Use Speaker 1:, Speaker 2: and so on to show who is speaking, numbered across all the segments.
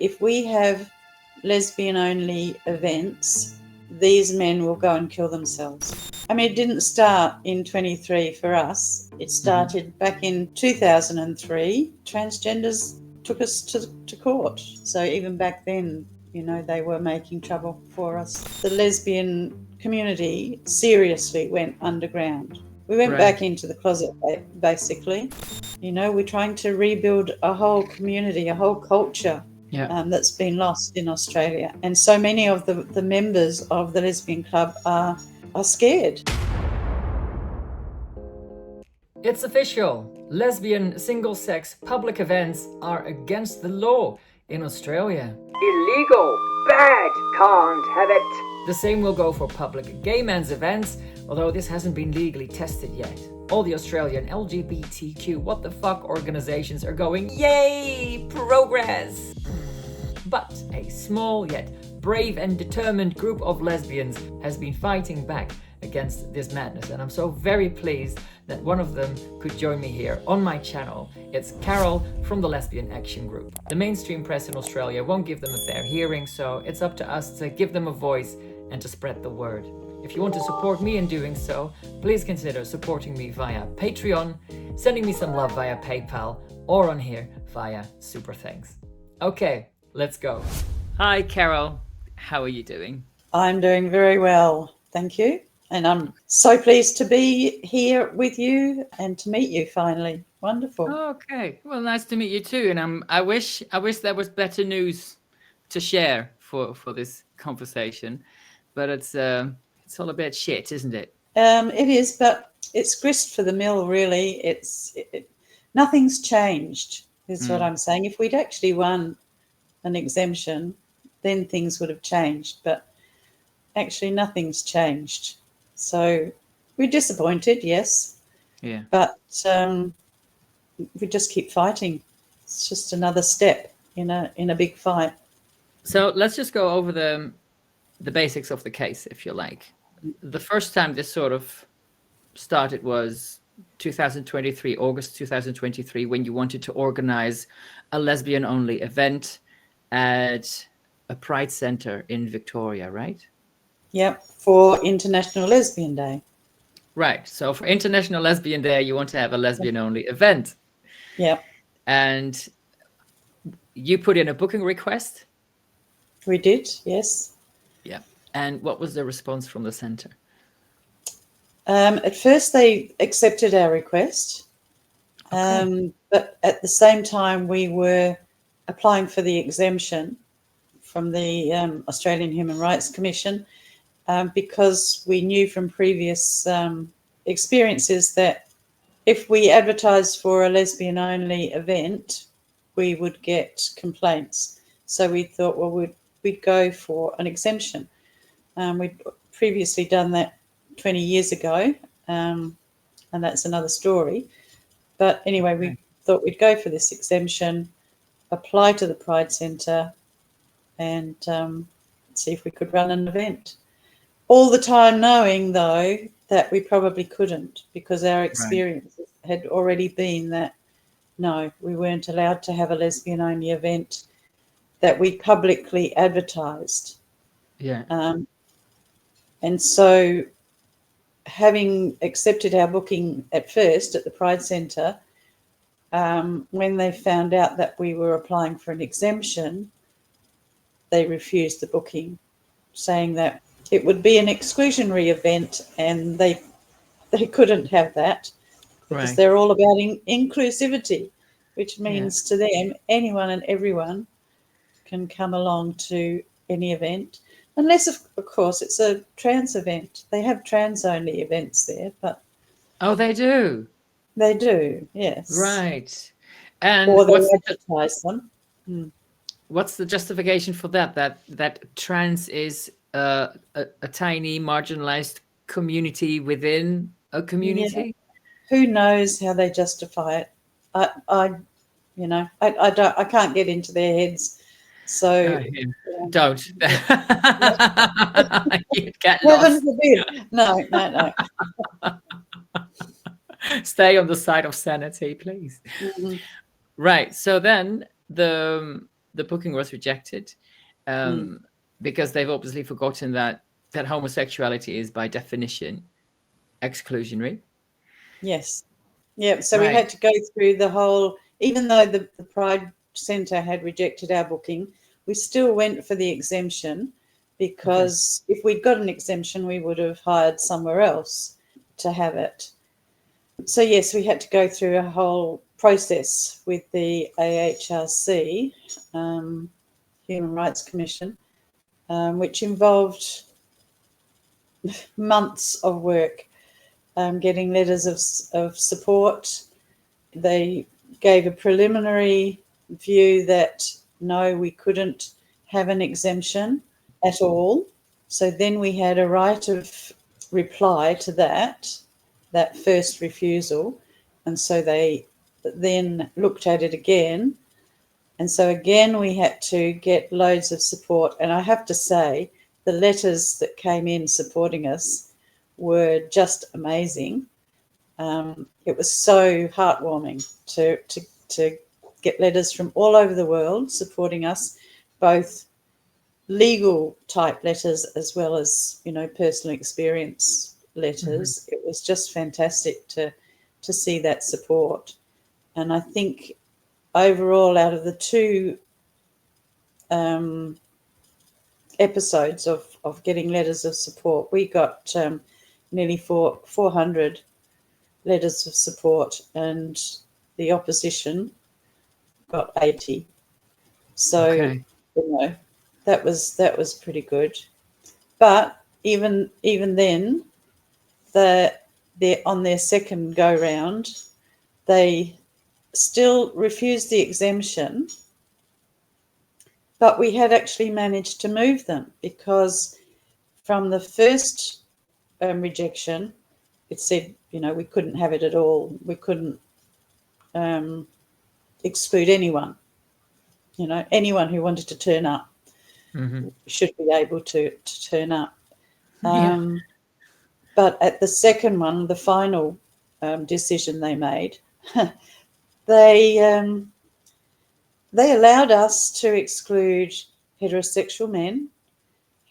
Speaker 1: if we have lesbian-only events, these men will go and kill themselves. I mean, it didn't start in 23 for us. It started back in 2003. Transgenders took us to court. So even back then, you know, they were making trouble for us. The lesbian community seriously went underground. We went back into the closet, basically. You know, we're trying to rebuild a whole community, a whole culture that's been lost in Australia. And so many of the members of the Lesbian Club are scared.
Speaker 2: It's official. Lesbian single-sex public events are against the law in Australia.
Speaker 3: Illegal. Bad. Can't have it.
Speaker 2: The same will go for public gay men's events, although this hasn't been legally tested yet. All the Australian LGBTQ what the fuck organizations are going, yay, progress! But a small yet brave and determined group of lesbians has been fighting back against this madness, and I'm so very pleased that one of them could join me here on my channel. It's Carol from the Lesbian Action Group. The mainstream press in Australia won't give them a fair hearing, so it's up to us to give them a voice and to spread the word. If you want to support me in doing so, please consider supporting me via Patreon, sending me some love via PayPal, or on here via Super Thanks. Okay, let's go. Hi Carol, how are you doing?
Speaker 1: I'm doing very well, thank you. And I'm so pleased to be here with you and to meet you finally. Wonderful.
Speaker 2: Okay, well, nice to meet you too. And I wish there was better news to share for this conversation, but it's all a bit shit, isn't it?
Speaker 1: It is, but it's grist for the mill, really. Nothing's changed, is what I'm saying. If we'd actually won an exemption, then things would have changed. But actually, nothing's changed. So we're disappointed, yes.
Speaker 2: Yeah.
Speaker 1: But we just keep fighting. It's just another step in a big fight.
Speaker 2: So let's just go over the basics of the case, if you like. The first time this sort of started was 2023, August 2023, when you wanted to organize a lesbian-only event at a Pride Centre in Victoria, right?
Speaker 1: Yep, for International Lesbian Day.
Speaker 2: Right. So for International Lesbian Day, you want to have a lesbian-only event.
Speaker 1: Yep.
Speaker 2: And you put in a booking request?
Speaker 1: We did, yes.
Speaker 2: Yeah. And what was the response from the centre?
Speaker 1: At first, they accepted our request. Okay. But at the same time, we were applying for the exemption from the Australian Human Rights Commission because we knew from previous experiences that if we advertised for a lesbian-only event, we would get complaints. So we thought, well, we'd go for an exemption. We'd previously done that 20 years ago, and that's another story. But anyway, we thought we'd go for this exemption, apply to the Pride Centre, and see if we could run an event. All the time knowing, though, that we probably couldn't, because our experience had already been that, no, we weren't allowed to have a lesbian-only event that we publicly advertised.
Speaker 2: Yeah.
Speaker 1: And so having accepted our booking at first at the Pride Centre, when they found out that we were applying for an exemption, they refused the booking, saying that it would be an exclusionary event and they couldn't have that because they're all about inclusivity, which means to them anyone and everyone can come along to any event, unless, of course, it's a trans event. They have trans-only events there, but...
Speaker 2: Oh, they do?
Speaker 1: They do, yes.
Speaker 2: Right. And
Speaker 1: or they advertise them.
Speaker 2: What's the justification for that? That trans is a tiny marginalized community within a community?
Speaker 1: Yeah. Who knows how they justify it? I can't get into their heads. So
Speaker 2: don't. You'd get lost.
Speaker 1: No.
Speaker 2: Stay on the side of sanity, please.
Speaker 1: Mm-hmm.
Speaker 2: Right. So then the the booking was rejected
Speaker 1: Mm.
Speaker 2: because they've obviously forgotten that homosexuality is by definition exclusionary.
Speaker 1: Yes. Yeah. So we
Speaker 2: Right.
Speaker 1: had to go through the whole, even though the Pride Centre had rejected our booking, we still went for the exemption, because if we'd got an exemption, we would have hired somewhere else to have it. So yes, we had to go through a whole process with the AHRC, Human Rights Commission, which involved months of work, getting letters of support. They gave a preliminary view that no, we couldn't have an exemption at all. So then we had a right of reply to that first refusal. And so they then looked at it again. And so again, we had to get loads of support. And I have to say, the letters that came in supporting us were just amazing. It was so heartwarming to get letters from all over the world supporting us, both legal type letters as well as, personal experience letters. It was just fantastic to see that support. And I think overall, out of the two episodes of getting letters of support, we got nearly 400 letters of support, and the opposition got 80. So that was pretty good. But even then, on their second go round, they still refused the exemption, but we had actually managed to move them, because from the first rejection, it said, we couldn't have it at all. We couldn't exclude anyone. Anyone who wanted to turn up should be able to turn up. But at the second one, the final decision they made, they allowed us to exclude heterosexual men,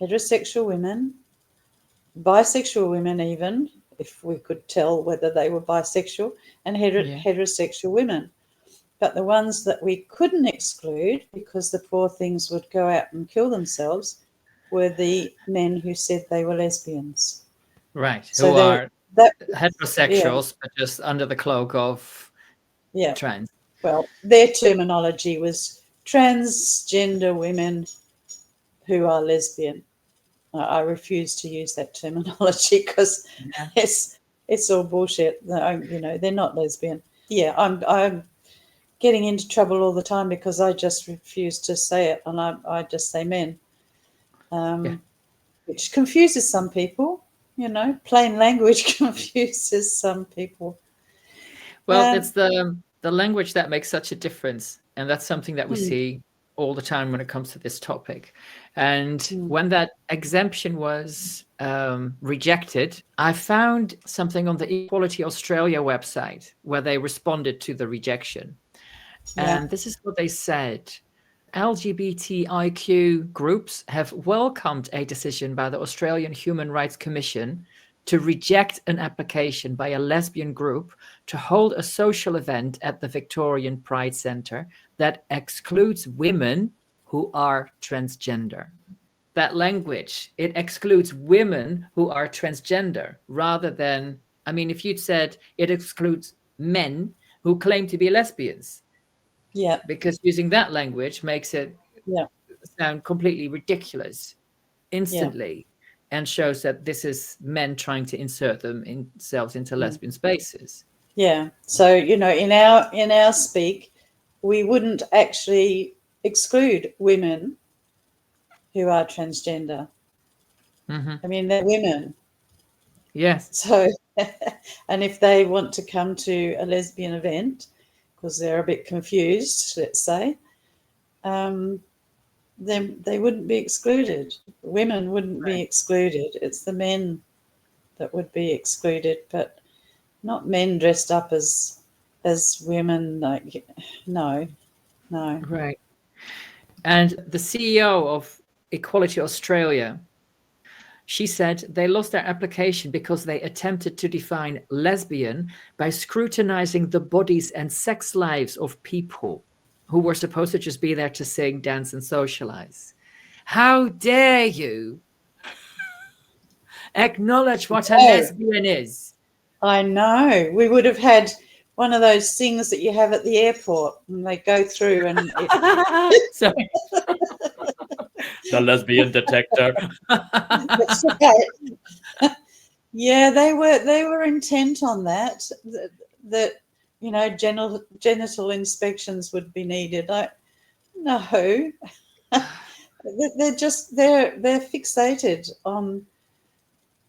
Speaker 1: heterosexual women, bisexual women, even if we could tell whether they were bisexual, and heterosexual women. But the ones that we couldn't exclude, because the poor things would go out and kill themselves, were the men who said they were lesbians.
Speaker 2: Right.
Speaker 1: So
Speaker 2: who are heterosexuals, but just under the cloak of trans.
Speaker 1: Well, their terminology was transgender women who are lesbian. I refuse to use that terminology because it's all bullshit. They're not lesbian. Yeah, I'm getting into trouble all the time because I just refuse to say it, and I just say men, which confuses some people. Plain language confuses some people.
Speaker 2: Well, it's the language that makes such a difference, and that's something that we see all the time when it comes to this topic. And when that exemption was rejected, I found something on the Equality Australia website where they responded to the rejection. And this is what they said. LGBTIQ groups have welcomed a decision by the Australian Human Rights Commission to reject an application by a lesbian group to hold a social event at the Victorian Pride Centre that excludes women who are transgender. That language, it excludes women who are transgender, rather than, if you'd said it excludes men who claim to be lesbians.
Speaker 1: Yeah.
Speaker 2: Because using that language makes it sound completely ridiculous instantly, and shows that this is men trying to insert themselves into lesbian spaces.
Speaker 1: Yeah. So, in our speak, we wouldn't actually exclude women who are transgender. They're women.
Speaker 2: Yes.
Speaker 1: So, and if they want to come to a lesbian event, because they're a bit confused, let's say, then they wouldn't be excluded. Women wouldn't be excluded. It's the men that would be excluded, but not men dressed up as women. No.
Speaker 2: Right. And the CEO of Equality Australia, she said they lost their application because they attempted to define lesbian by scrutinizing the bodies and sex lives of people who were supposed to just be there to sing, dance, and socialize. How dare you acknowledge what a lesbian is?
Speaker 1: I know. We would have had one of those things that you have at the airport and they go through and
Speaker 2: Sorry. The lesbian detector.
Speaker 1: That's right. Yeah, they were intent on that. That you know, genital inspections would be needed. No, they're fixated on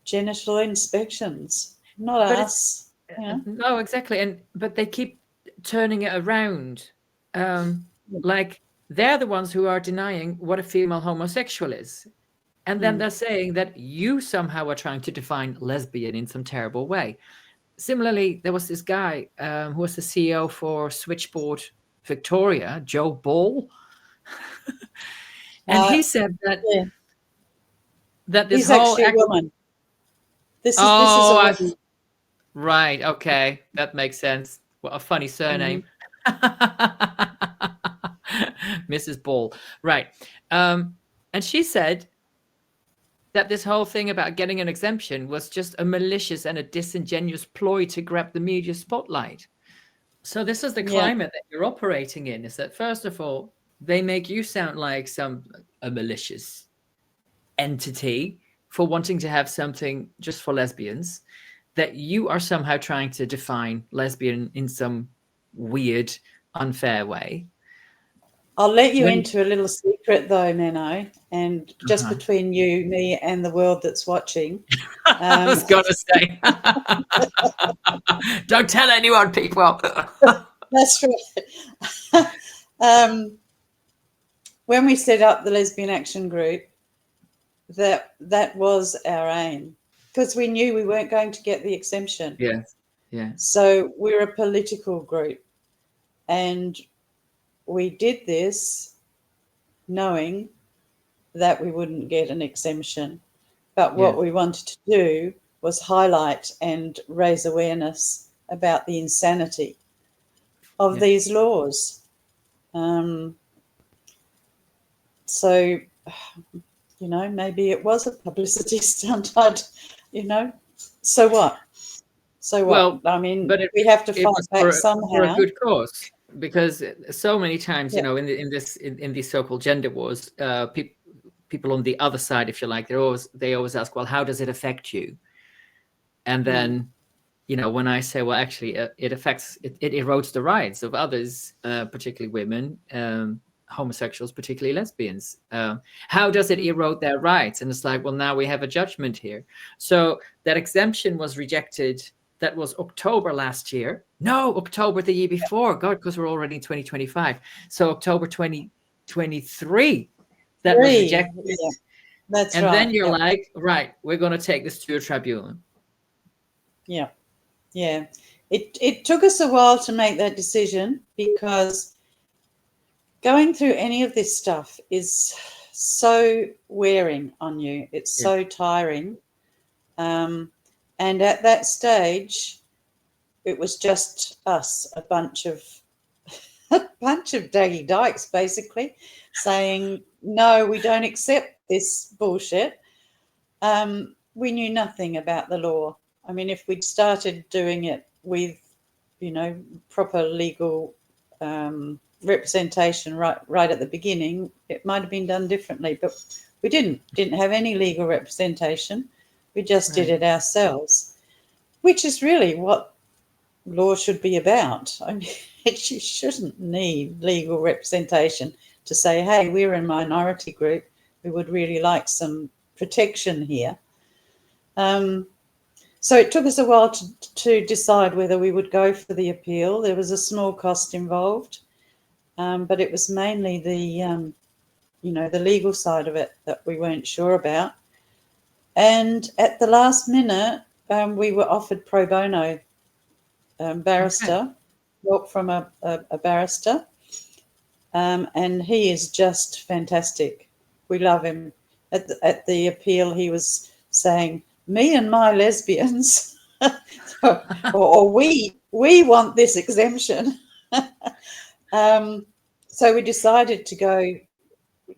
Speaker 1: genital inspections, not
Speaker 2: But
Speaker 1: us. You know?
Speaker 2: No, exactly. But they keep turning it around. Like they're the ones who are denying what a female homosexual is. And then they're saying that you somehow are trying to define lesbian in some terrible way. Similarly, there was this guy who was the CEO for Switchboard Victoria, Joe Ball. And he said that that this
Speaker 1: He's
Speaker 2: whole
Speaker 1: actually a woman. This is a woman.
Speaker 2: Right. Okay. That makes sense. What a funny surname. Mrs. Ball. Right. And she said that this whole thing about getting an exemption was just a malicious and a disingenuous ploy to grab the media spotlight. So this is the climate that you're operating in, is that first of all, they make you sound like a malicious entity for wanting to have something just for lesbians, that you are somehow trying to define lesbian in some weird, unfair way.
Speaker 1: I'll let you into a little secret though, Menno, and just between you, me, and the world that's watching.
Speaker 2: I was going to say, don't tell anyone, people.
Speaker 1: That's right. When we set up the Lesbian Action Group, that was our aim, because we knew we weren't going to get the exemption.
Speaker 2: Yeah.
Speaker 1: So we're a political group, and we did this knowing that we wouldn't get an exemption. But what we wanted to do was highlight and raise awareness about the insanity of these laws. So, you know, maybe it was a publicity stunt. You know, so what? So what?
Speaker 2: Well,
Speaker 1: I mean,
Speaker 2: but
Speaker 1: we have to fight back somehow.
Speaker 2: For a good cause, because so many times, you know, in these so-called gender wars, people on the other side, if you like, they always ask, well, how does it affect you? And then, you know, when I say, well, actually, it erodes the rights of others, particularly women, homosexuals, particularly lesbians. How does it erode their rights? And it's like, well, now we have a judgment here. So that exemption was rejected. That was October last year. No, October the year before. God, because we're already in 2025. So October 2023, that was rejected.
Speaker 1: Yeah, that's
Speaker 2: and
Speaker 1: right.
Speaker 2: Then you're like, right, we're going to take this to a tribunal.
Speaker 1: Yeah. It took us a while to make that decision, because going through any of this stuff is so wearing on you. It's so tiring. And at that stage, it was just us, a bunch of daggy dykes, basically, saying, no, we don't accept this bullshit. We knew nothing about the law. I mean, if we'd started doing it with, you know, proper legal representation right at the beginning, it might have been done differently. But we didn't have any legal representation. We just did it ourselves, which is really what law should be about. I mean, you shouldn't need legal representation to say, hey, we're a minority group. We would really like some protection here. So it took us a while to decide whether we would go for the appeal. There was a small cost involved, but it was mainly the legal side of it that we weren't sure about. And at the last minute, we were offered pro bono barrister, help from a barrister. and he is just fantastic. We love him. At the appeal, he was saying, "Me and my lesbians," or we want this exemption. So we decided to go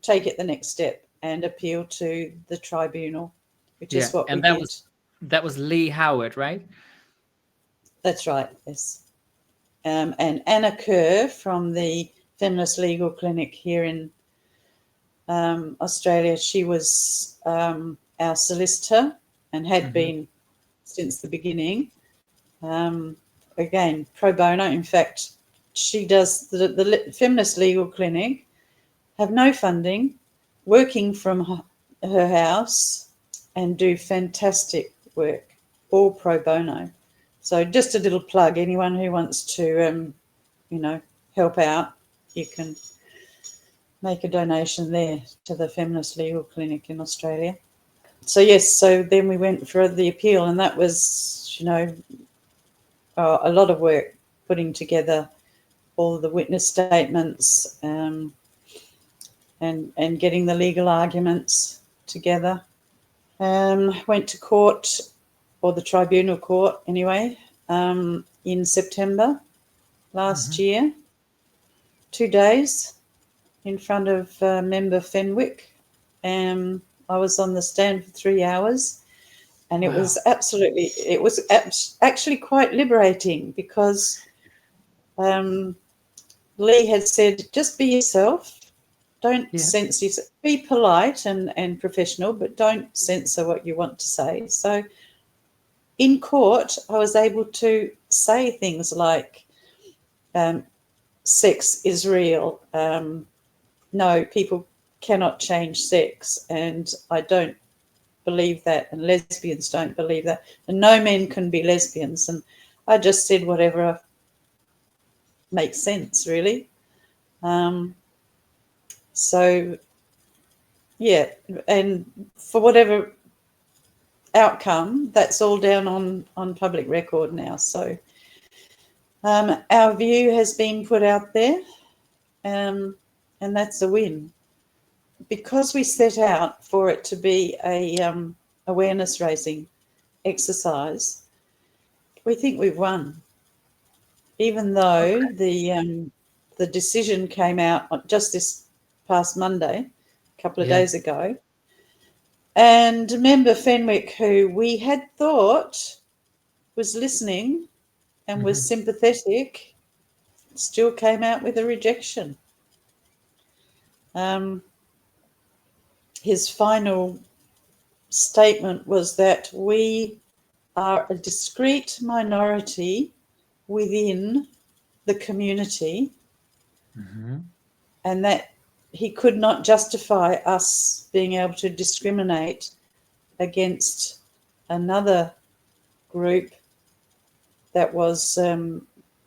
Speaker 1: take it the next step and appeal to the tribunal, which is what
Speaker 2: and
Speaker 1: we did.
Speaker 2: that was Lee Howard, right?
Speaker 1: That's right, yes. And Anna Kerr from the Feminist Legal Clinic here in Australia, she was our solicitor and had been since the beginning. Again, pro bono. In fact, she does the Feminist Legal Clinic have no funding, working from her house, and do fantastic work, all pro bono. So just a little plug, anyone who wants to, help out, you can make a donation there to the Feminist Legal Clinic in Australia. So yes, so then we went for the appeal, and that was, a lot of work putting together all the witness statements and getting the legal arguments together. Went to court, or the tribunal court anyway, in September last year, 2 days in front of Member Fenwick. I was on the stand for 3 hours, and it was actually quite liberating, because Lee had said, just be yourself. Don't censor yourself. Be polite and professional, but don't censor what you want to say. So in court, I was able to say things like, sex is real. No, people cannot change sex, and I don't believe that, and lesbians don't believe that, and no men can be lesbians. And I just said whatever makes sense, really. So, yeah, and for whatever outcome, that's all down on public record now. So our view has been put out there, and that's a win. Because we set out for it to be a awareness-raising exercise, we think we've won. Even though the decision came out just this past Monday, a couple of days ago, and Member Fenwick, who we had thought was listening and was sympathetic, still came out with a rejection. His final statement was that we are a discrete minority within the community, and that he could not justify us being able to discriminate against another group that was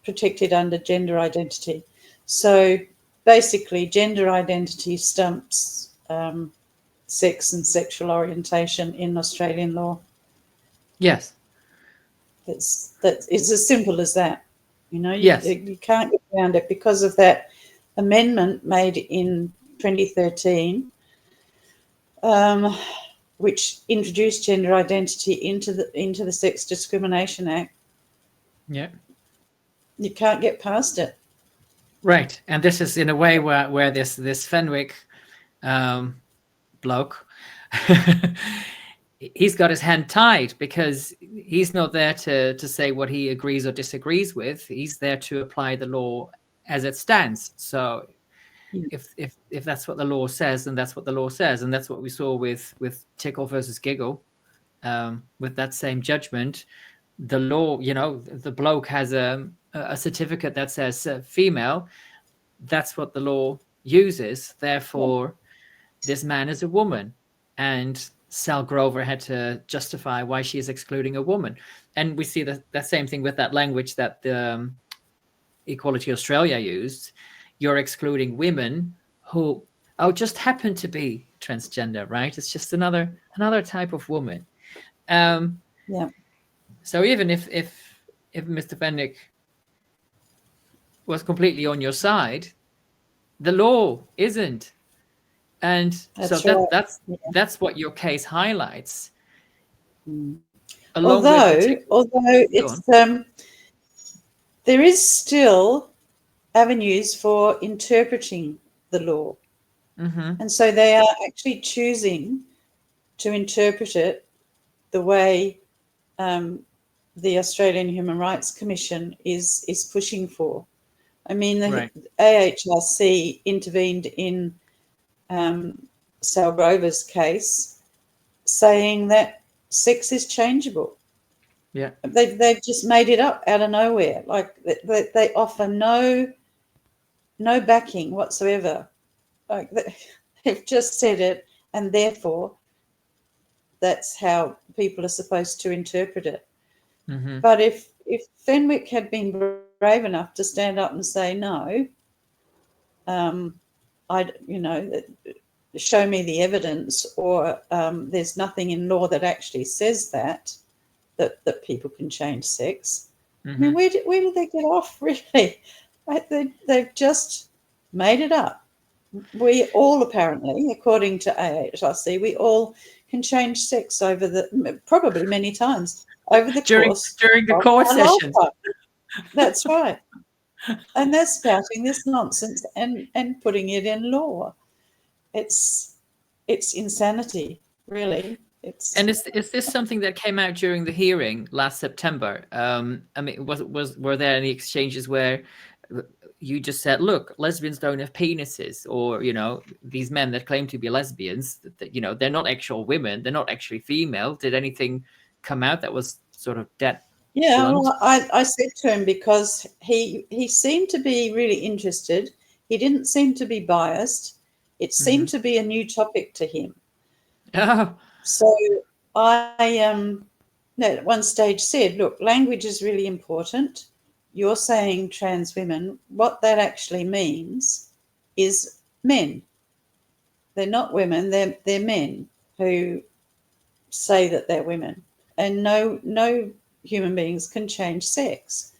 Speaker 1: protected under gender identity. So basically, gender identity stumps sex and sexual orientation in Australian law.
Speaker 2: Yes.
Speaker 1: It's as simple as that.
Speaker 2: Yes.
Speaker 1: You can't get around it because of that amendment made in 2013, which introduced gender identity into the Sex Discrimination Act.
Speaker 2: Yeah.
Speaker 1: You can't get past it.
Speaker 2: Right. And this is in a way where this Fenwick bloke, he's got his hand tied, because he's not there to say what he agrees or disagrees with. He's there to apply the law as it stands. So if that's what the law says, then that's what the law says. And that's what we saw with Tickle versus Giggle, with that same judgment. The law, the bloke has a certificate that says female. That's what the law uses. Therefore, this man is a woman. And Sal Grover had to justify why she is excluding a woman. And we see that same thing with that language that the Equality Australia used. You're excluding women who just happen to be transgender, right? It's just another type of woman. So even if Mr. Fenwick was completely on your side, the law isn't. And so
Speaker 1: That's right.
Speaker 2: that's what your case highlights,
Speaker 1: Mm.
Speaker 2: along with the
Speaker 1: Although
Speaker 2: go on.
Speaker 1: it's there is still avenues for interpreting the law, and so they are actually choosing to interpret it the way the Australian Human Rights Commission is pushing for. I mean, the
Speaker 2: Right.
Speaker 1: AHRC intervened in Sal Grover's case, saying that sex is changeable.
Speaker 2: Yeah.
Speaker 1: They've just made it up out of nowhere. Like they offer no backing whatsoever. Like they've just said it, and therefore that's how people are supposed to interpret it. But if Fenwick had been brave enough to stand up and say no, show me the evidence, or there's nothing in law that actually says that people can change sex. I mean, where did they get off, really? They've just made it up. We all, apparently, according to AHRC, we all can change sex probably many times over the course
Speaker 2: during the
Speaker 1: of
Speaker 2: court
Speaker 1: our
Speaker 2: sessions.
Speaker 1: lifetime. That's right. And they're spouting this nonsense and putting it in law. It's insanity, really.
Speaker 2: And is this something that came out during the hearing last September? I mean, were there any exchanges where you just said, "Look, lesbians don't have penises," or these men that claim to be lesbians, that they're not actual women, they're not actually female? Did anything come out that was sort of that?
Speaker 1: Yeah,
Speaker 2: blunt?
Speaker 1: well, I said to him, because he seemed to be really interested. He didn't seem to be biased. It seemed to be a new topic to him.
Speaker 2: Oh.
Speaker 1: So I at one stage said, look, language is really important. You're saying trans women. What that actually means is men. They're not women. They're men who say that they're women, and no human beings can change sex.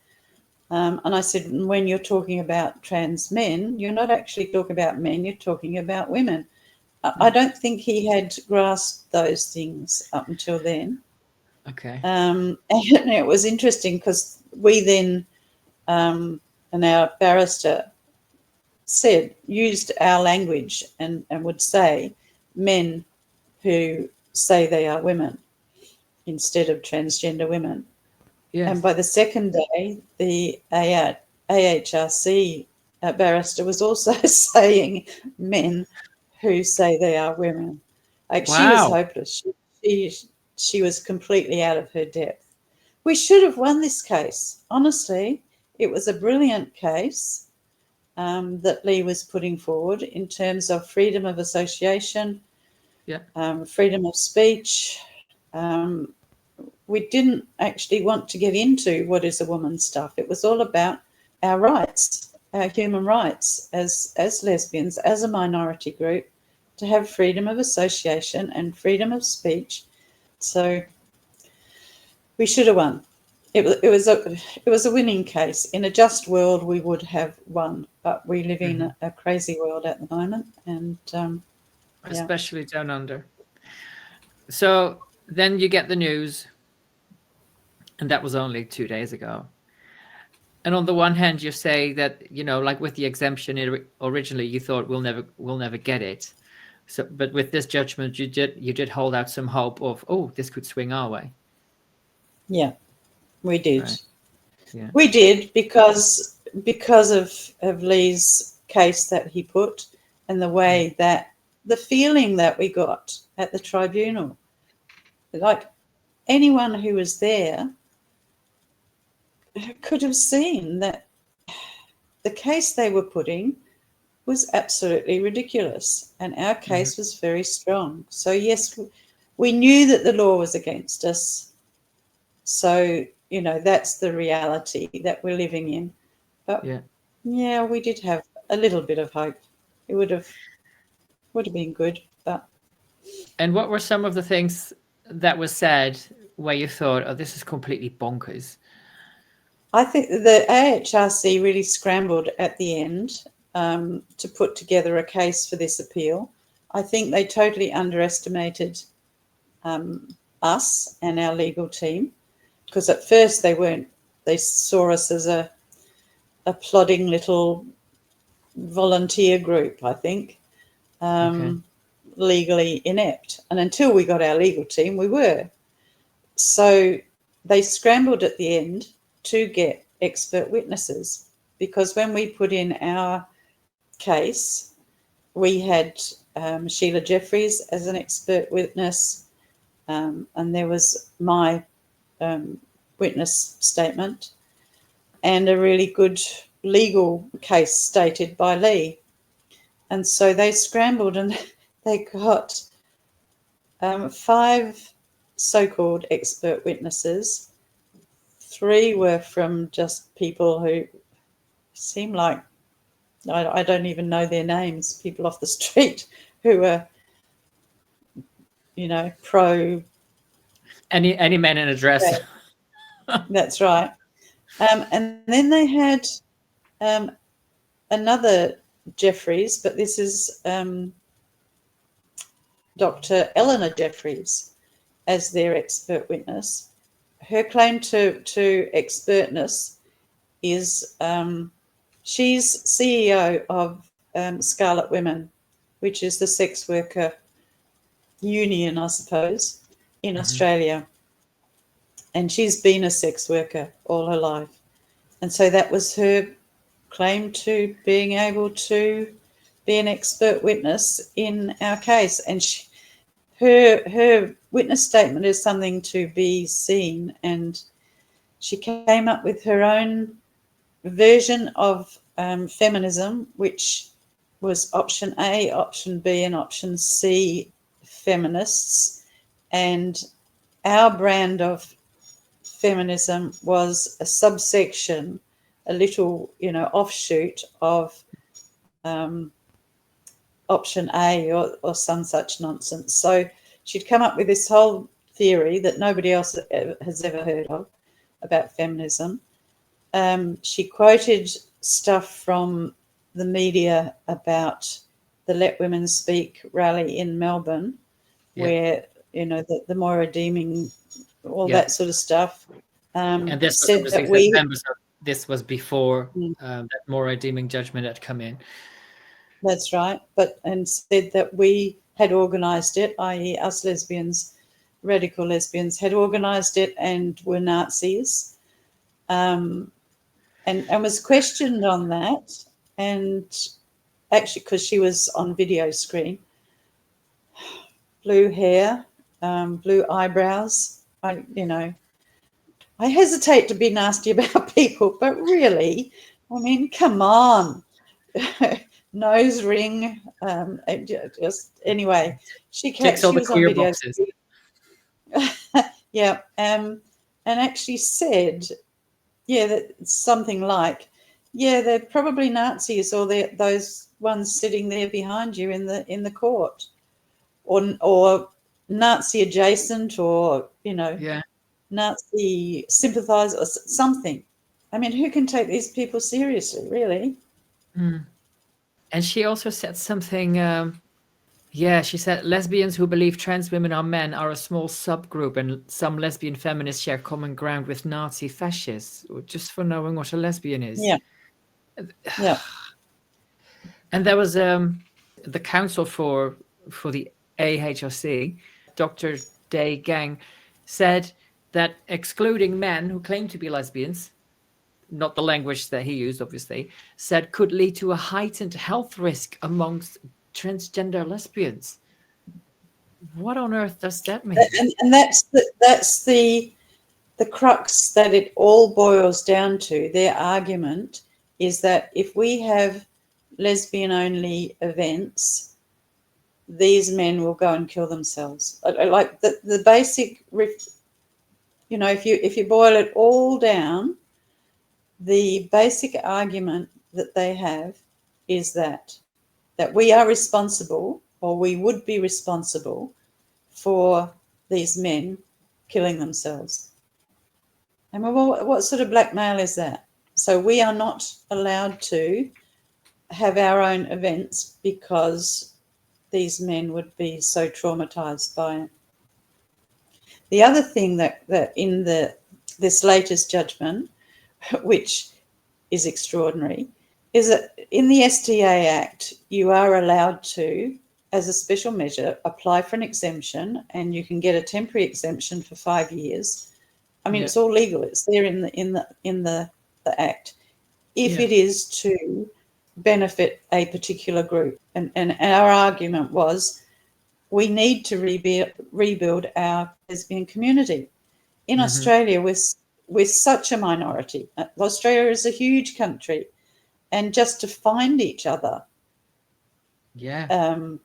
Speaker 1: And I said, when you're talking about trans men, you're not actually talking about men. You're talking about women. I don't think he had grasped those things up until then.
Speaker 2: Okay.
Speaker 1: And it was interesting because we then, and our barrister used our language and would say men who say they are women instead of transgender women.
Speaker 2: Yes.
Speaker 1: And by the second day, the AHRC barrister was also saying men who say they are women. Like, she was hopeless. She was completely out of her depth. We should have won this case. Honestly, it was a brilliant case that Lee was putting forward in terms of freedom of association, freedom of speech. We didn't actually want to get into what is a woman stuff. It was all about our rights, our human rights as lesbians, as a minority group, to have freedom of association and freedom of speech. So we should have won. It was a winning case. In a just world, we would have won, but we live in a crazy world at the moment, and
Speaker 2: especially down under. So then you get the news, and that was only 2 days ago. And on the one hand, you say that, like with the exemption, originally you thought we'll never get it. So, but with this judgment, you did hold out some hope of, this could swing our way.
Speaker 1: Yeah, we did.
Speaker 2: Right. Yeah.
Speaker 1: We did because of Lee's case that he put, and the way that the feeling that we got at the tribunal, like anyone who was there could have seen that the case they were putting was absolutely ridiculous, and our case was very strong. So yes, we knew that the law was against us. So, that's the reality that we're living in. But yeah, we did have a little bit of hope. It would have been good. But
Speaker 2: and what were some of the things that was said where you thought, this is completely bonkers?
Speaker 1: I think the AHRC really scrambled at the end. to put together a case for this appeal. I think they totally underestimated us and our legal team, because at first they saw us as a plodding little volunteer group, I think, legally inept. And until we got our legal team, we were. So they scrambled at the end to get expert witnesses, because when we put in our case, we had Sheila Jeffries as an expert witness, and there was my witness statement and a really good legal case stated by Lee. And so they scrambled and they got 5 so-called expert witnesses. 3 were from just people who seem like, I don't even know their names, people off the street who were, pro.
Speaker 2: Any man in a dress.
Speaker 1: Yeah, that's right. And then they had another Jeffries, but this is Dr. Eleanor Jeffries as their expert witness. Her claim to expertness is she's CEO of Scarlet Women, which is the sex worker union, I suppose, in Australia. And she's been a sex worker all her life. And so that was her claim to being able to be an expert witness in our case. And her witness statement is something to be seen. And she came up with her own version of feminism, which was option A, option B, and option C feminists. And our brand of feminism was a subsection, a little, offshoot of option A or some such nonsense. So she'd come up with this whole theory that nobody else has ever heard of about feminism. She quoted stuff from the media about the Let Women Speak rally in Melbourne, where, the Moira Deeming, all that sort of stuff.
Speaker 2: And this was
Speaker 1: said
Speaker 2: on the
Speaker 1: that
Speaker 2: 6th of September, so this was before that Moira Deeming judgment had come in.
Speaker 1: That's right. And said that we had organised it, i.e. us lesbians, radical lesbians, had organised it and were Nazis, and was questioned on that. And actually, because she was on video screen, blue hair, blue eyebrows, I hesitate to be nasty about people, but really, I mean, come on. Nose ring, just anyway. She
Speaker 2: Ticks all the
Speaker 1: was
Speaker 2: queer
Speaker 1: on video.
Speaker 2: boxes.
Speaker 1: Yeah, and actually said, that something like, they're probably Nazis, or they're those ones sitting there behind you in the court, or Nazi adjacent, or Nazi sympathizer, or something. I mean, who can take these people seriously, really?
Speaker 2: And she also said something, she said lesbians who believe trans women are men are a small subgroup, and some lesbian feminists share common ground with Nazi fascists, just for knowing what a lesbian is.
Speaker 1: Yeah.
Speaker 2: And there was the counsel for the AHRC, Dr. Day Gang, said that excluding men who claim to be lesbians, not the language that he used, obviously, said could lead to a heightened health risk amongst transgender lesbians. What on earth does that mean?
Speaker 1: And that's the crux that it all boils down to. Their argument is that if we have lesbian-only events, these men will go and kill themselves. Like the basic, if you boil it all down, the basic argument that they have is that we are responsible, or we would be responsible, for these men killing themselves. And what sort of blackmail is that? So we are not allowed to have our own events because these men would be so traumatized by it. The other thing that in this latest judgment, which is extraordinary, is that in the STA Act, you are allowed to, as a special measure, apply for an exemption, and you can get a temporary exemption for 5 years. I mean, it's all legal. It's there in the Act. If it is to benefit a particular group, and our argument was we need to rebuild our lesbian community. In Australia, we're such a minority. Australia is a huge country, and just to find each other, so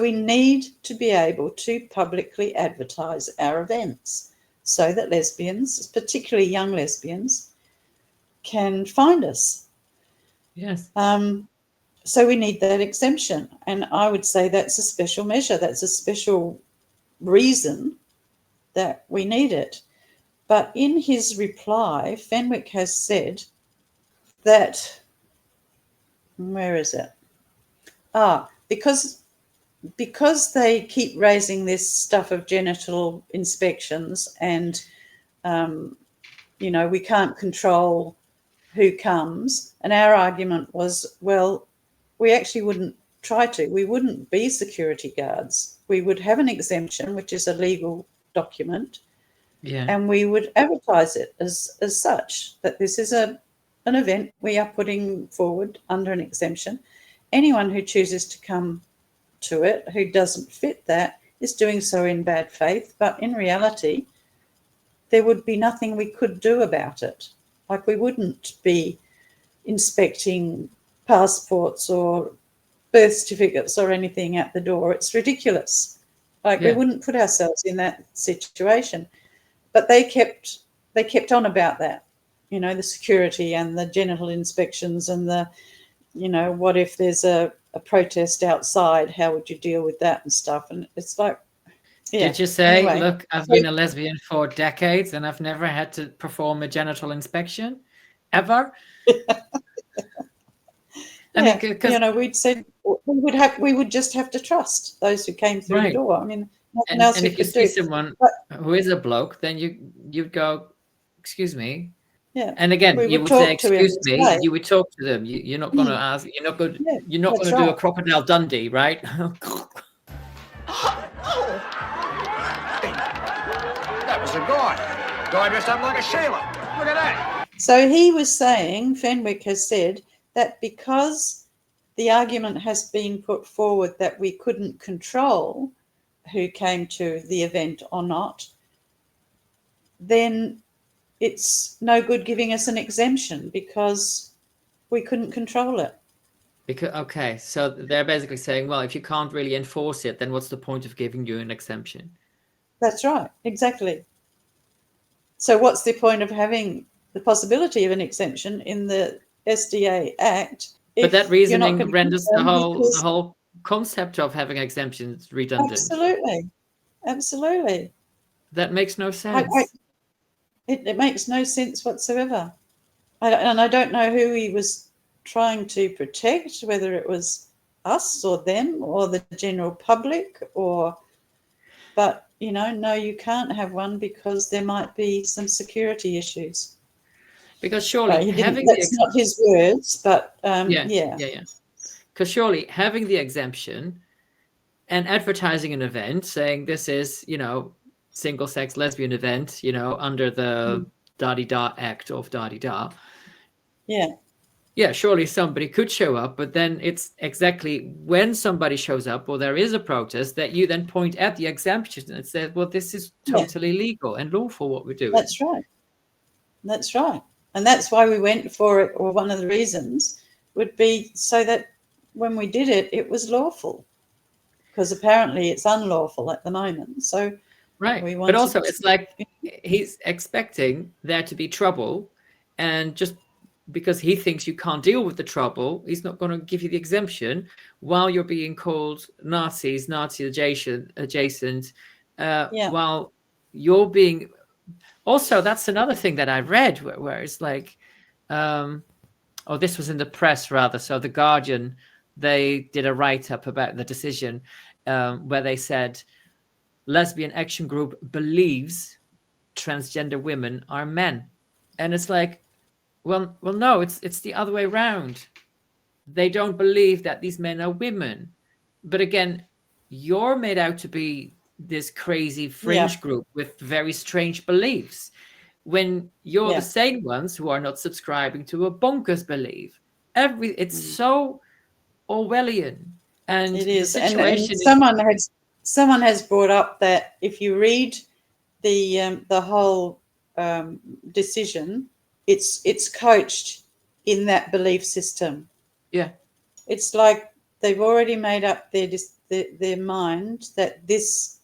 Speaker 1: we need to be able to publicly advertise our events so that lesbians, particularly young lesbians, can find us.
Speaker 2: Yes.
Speaker 1: So we need that exemption, and I would say that's a special measure. That's a special reason that we need it. But in his reply, Fenwick has said that, where is it? Because they keep raising this stuff of genital inspections, and we can't control who comes. And our argument was, well, we actually wouldn't try to. We wouldn't be security guards. We would have an exemption, which is a legal document, and we would advertise it as such, that this is an event we are putting forward under an exemption. Anyone who chooses to come to it who doesn't fit that is doing so in bad faith, but in reality, there would be nothing we could do about it. Like, we wouldn't be inspecting passports or birth certificates or anything at the door. It's ridiculous. We wouldn't put ourselves in that situation. But they kept on about that, the security and the genital inspections and the, what if there's a protest outside, how would you deal with that and stuff? And it's like,
Speaker 2: Did you say, look, I've been a lesbian for decades and I've never had to perform a genital inspection ever? I mean, because
Speaker 1: we'd said we would just have to trust those who came through the door. I mean, nothing else
Speaker 2: and
Speaker 1: we
Speaker 2: if you
Speaker 1: could
Speaker 2: see
Speaker 1: do.
Speaker 2: someone who is a bloke, then you'd go, excuse me.
Speaker 1: Yeah.
Speaker 2: And again, you would say, excuse me. You would talk to them. You're not going to ask. You're not going. You're not going to do a Crocodile Dundee, right?
Speaker 4: That was a guy. Guy dressed up like a sailor. Look at that.
Speaker 1: So he was saying, Fenwick has said, that because the argument has been put forward that we couldn't control who came to the event or not, then it's no good giving us an exemption because we couldn't control it.
Speaker 2: Okay, so they're basically saying, well, if you can't really enforce it, then what's the point of giving you an exemption?
Speaker 1: That's right, exactly. So what's the point of having the possibility of an exemption in the SDA Act?
Speaker 2: But that reasoning renders the whole concept of having exemptions redundant.
Speaker 1: Absolutely.
Speaker 2: That makes no sense.
Speaker 1: It makes no sense whatsoever. I don't know who he was trying to protect, whether it was us or them or the general public, but no, you can't have one because there might be some security issues.
Speaker 2: Because surely
Speaker 1: that's not his words, but
Speaker 2: because surely having the exemption and advertising an event saying this is single-sex lesbian event under the da-di-da Act of da-di-da, surely somebody could show up, but then it's exactly when somebody shows up or there is a protest that you then point at the exemption and say, well, this is totally legal and lawful what we're doing.
Speaker 1: That's right. And that's why we went for it, or one of the reasons would be so that when we did it, it was lawful, because apparently it's unlawful at the moment. So
Speaker 2: but also it's like he's expecting there to be trouble, and just because he thinks you can't deal with the trouble, he's not going to give you the exemption while you're being called Nazis, Nazi adjacent, while you're being... Also, that's another thing that I read where it's like, oh, this was in the press rather. So the Guardian, they did a write-up about the decision where they said Lesbian Action Group believes transgender women are men. And it's like, well, no, it's the other way around. They don't believe that these men are women. But again, you're made out to be this crazy fringe group with very strange beliefs, when you're the same ones who are not subscribing to a bonkers belief. It's so Orwellian. And
Speaker 1: it is.
Speaker 2: the
Speaker 1: And
Speaker 2: situation is,
Speaker 1: someone has brought up that if you read the whole decision, it's coached in that belief system.
Speaker 2: yeah,
Speaker 1: It's like they've already made up their mind that this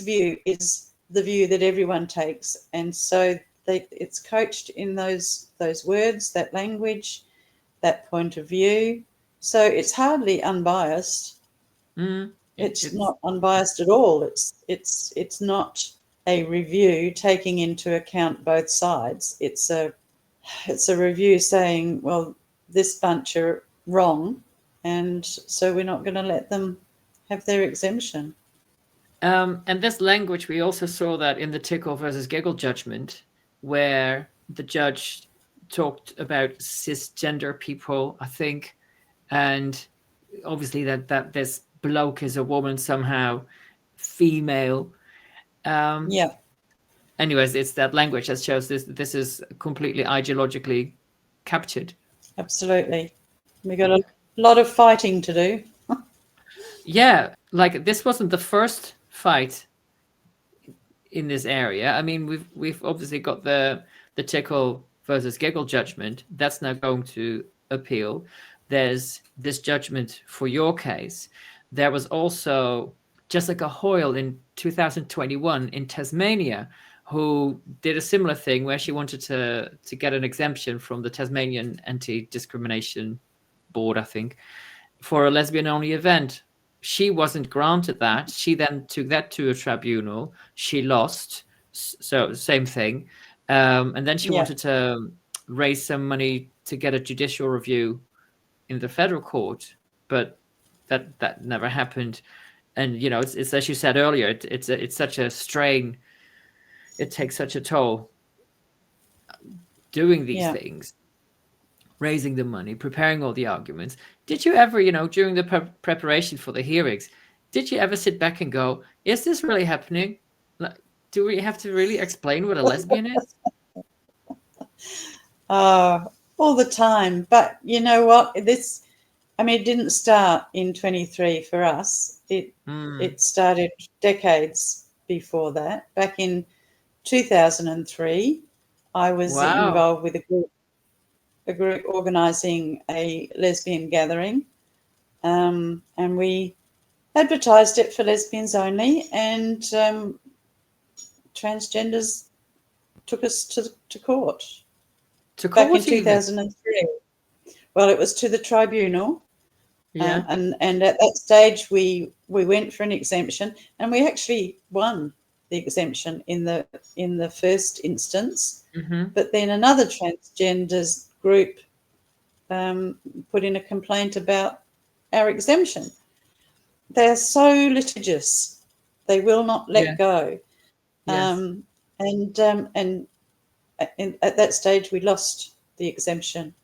Speaker 1: view is the view that everyone takes, and so it's coached in those words, that language, that point of view. So it's hardly unbiased. It's not unbiased at all. It's not a review taking into account both sides. It's a review saying, well, this bunch are wrong, and so we're not going to let them have their exemption.
Speaker 2: And this language, we also saw that in the Tickle versus Giggle judgment, where the judge talked about cisgender people, I think, and obviously that this bloke is a woman somehow, female. Anyways, it's that language that shows this is completely ideologically captured.
Speaker 1: Absolutely. We got a lot of fighting to do.
Speaker 2: Yeah, like this wasn't the first fight in this area. I mean, we've obviously got the Tickle versus Giggle judgment that's now going to appeal. There's this judgment for your case. There was also Jessica Hoyle in 2021 in Tasmania, who did a similar thing where she wanted to get an exemption from the Tasmanian Anti-Discrimination Board, I think, for a lesbian-only event. She wasn't granted that. She then took that to a tribunal. She lost. So same thing. And then she wanted to raise some money to get a judicial review in the federal court, but that never happened. And you know, it's as you said earlier, it's such a strain. It takes such a toll doing these things, raising the money, preparing all the arguments. Did you ever, during the preparation for the hearings, did you ever sit back and go, is this really happening? Do we have to really explain what a lesbian is?
Speaker 1: All the time. But you know what? It didn't start in 23 for us. It started decades before that. Back in 2003, I was involved with a group organising a lesbian gathering, and we advertised it for lesbians only, and transgenders took us to court. Back in 2003. Well, it was to the tribunal. And at that stage we went for an exemption, and we actually won the exemption in the first instance. But then another transgenders group put in a complaint about our exemption. They are so litigious; they will not let go. And at that stage, we lost the exemption.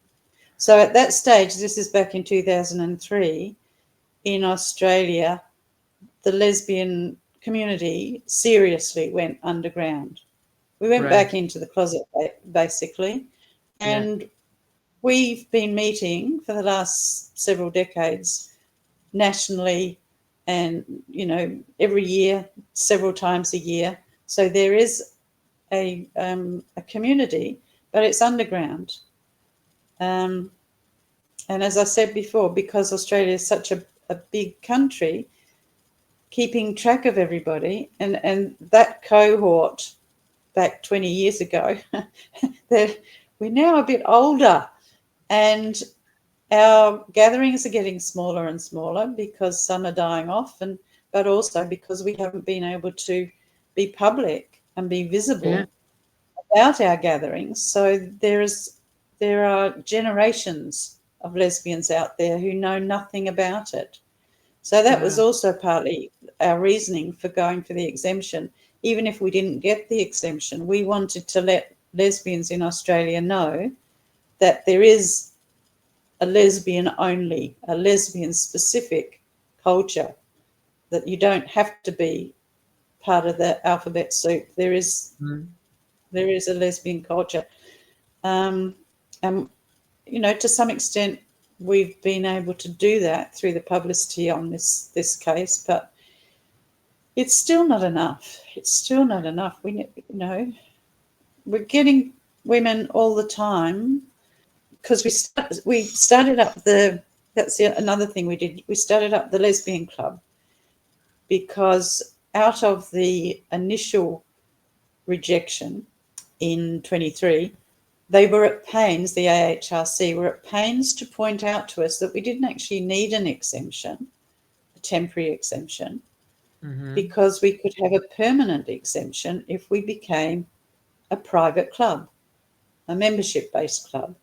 Speaker 1: So at that stage, this is back in 2003, in Australia, the lesbian community seriously went underground. We went back into the closet, basically, and we've been meeting for the last several decades nationally, and every year, several times a year. So there is a community, but it's underground. And as I said before, because Australia is such a big country, keeping track of everybody, and that cohort back 20 years ago, we're now a bit older, and our gatherings are getting smaller and smaller because some are dying off, but also because we haven't been able to be public and be visible about our gatherings. So there's there are generations of lesbians out there who know nothing about it. So that was also partly our reasoning for going for the exemption. Even if we didn't get the exemption, we wanted to let lesbians in Australia know that there is a lesbian-only, a lesbian-specific culture, that you don't have to be part of the alphabet soup. There is a lesbian culture. And, you know, to some extent, we've been able to do that through the publicity on this case, but it's still not enough. It's still not enough. We're getting women all the time, because we started up another thing we did. We started up the Lesbian Club because out of the initial rejection in 23, they were at pains, the AHRC were at pains to point out to us that we didn't actually need an exemption, a temporary exemption, because we could have a permanent exemption if we became a private club, a membership-based club.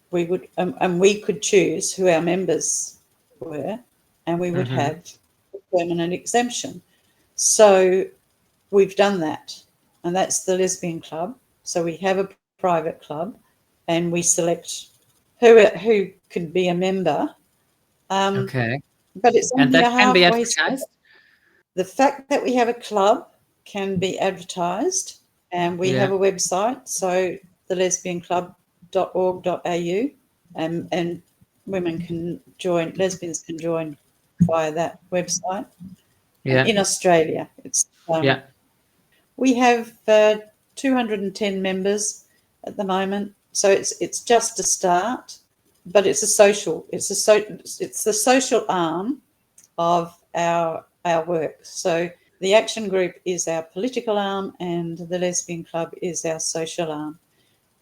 Speaker 1: We would, and we could choose who our members were, and we would have a permanent exemption. So we've done that, and that's the Lesbian Club. So we have a private club, and we select who could be a member.
Speaker 2: Okay.
Speaker 1: But it's
Speaker 2: And
Speaker 1: only
Speaker 2: that
Speaker 1: a
Speaker 2: can be
Speaker 1: halfway
Speaker 2: advertised?
Speaker 1: The fact that we have a club can be advertised, and we have a website, so the lesbianclub.org.au, and women can join, lesbians can join via that website. In Australia, it's we have 210 members at the moment, so it's just a start, but it's the social arm of our work. So the Action Group is our political arm, and the Lesbian Club is our social arm.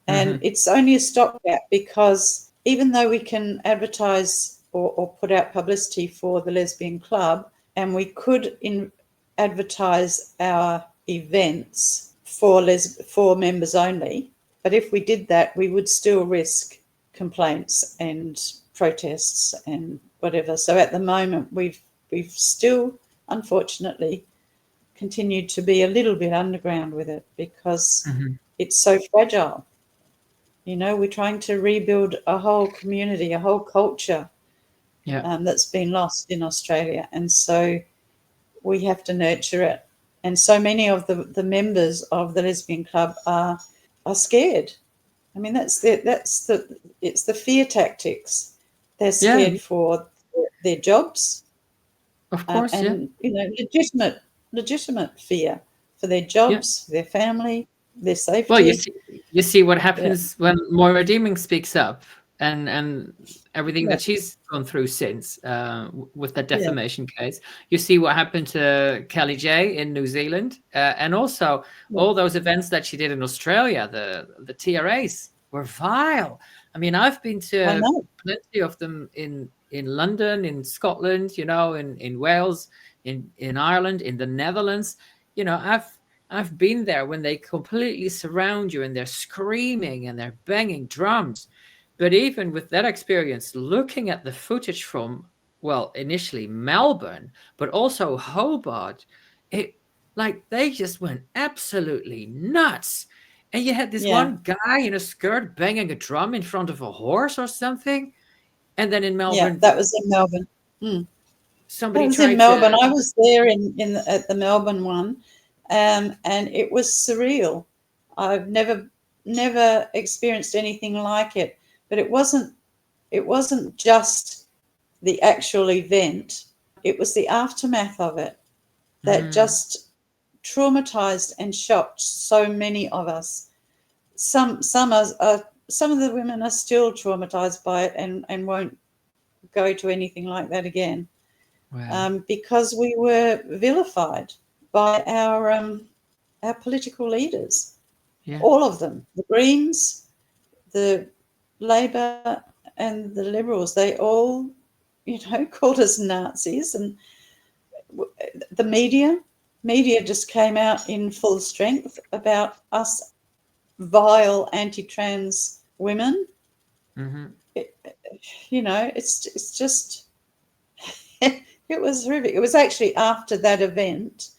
Speaker 1: And it's only a stopgap, because even though we can advertise or put out publicity for the Lesbian Club, and we could advertise our events for members only, but if we did that, we would still risk complaints and protests and whatever. So at the moment, we've still, unfortunately, continued to be a little bit underground with it, because it's so fragile. You know, we're trying to rebuild a whole community, a whole culture that's been lost in Australia. And so we have to nurture it. And so many of the members of the Lesbian Club are scared. I mean, it's the fear tactics. They're scared for their jobs.
Speaker 2: Of course,
Speaker 1: and you know, legitimate fear for their jobs, their family, their safety.
Speaker 2: Well, you see what happens when Moira Deeming speaks up, and everything that she's gone through since with that defamation case. You see what happened to Kelly J in New Zealand, and also all those events that she did in Australia. The TRAs were vile. I mean, I've been to plenty of them in London, in Scotland, you know, in Wales, in Ireland, in the Netherlands. You know, I've been there when they completely surround you and they're screaming and they're banging drums. But even with that experience, looking at the footage from, well, initially Melbourne, but also Hobart, they just went absolutely nuts. And you had this one guy in a skirt banging a drum in front of a horse or something. And then in Melbourne,
Speaker 1: that was in Melbourne.
Speaker 2: Somebody
Speaker 1: that was
Speaker 2: tried
Speaker 1: in Melbourne.
Speaker 2: to.
Speaker 1: I was there at the Melbourne one, and it was surreal. I've never experienced anything like it. But it wasn't just the actual event. It was the aftermath of it that just traumatized and shocked so many of us. Some of the women are still traumatized by it and won't go to anything like that again.
Speaker 2: Wow.
Speaker 1: Because we were vilified by our political leaders, all of them, the Greens, the Labor, and the Liberals. They all, you know, called us Nazis, and the media just came out in full strength about us vile anti-trans women.
Speaker 2: Mm-hmm.
Speaker 1: It's just it was horrific. It was actually after that event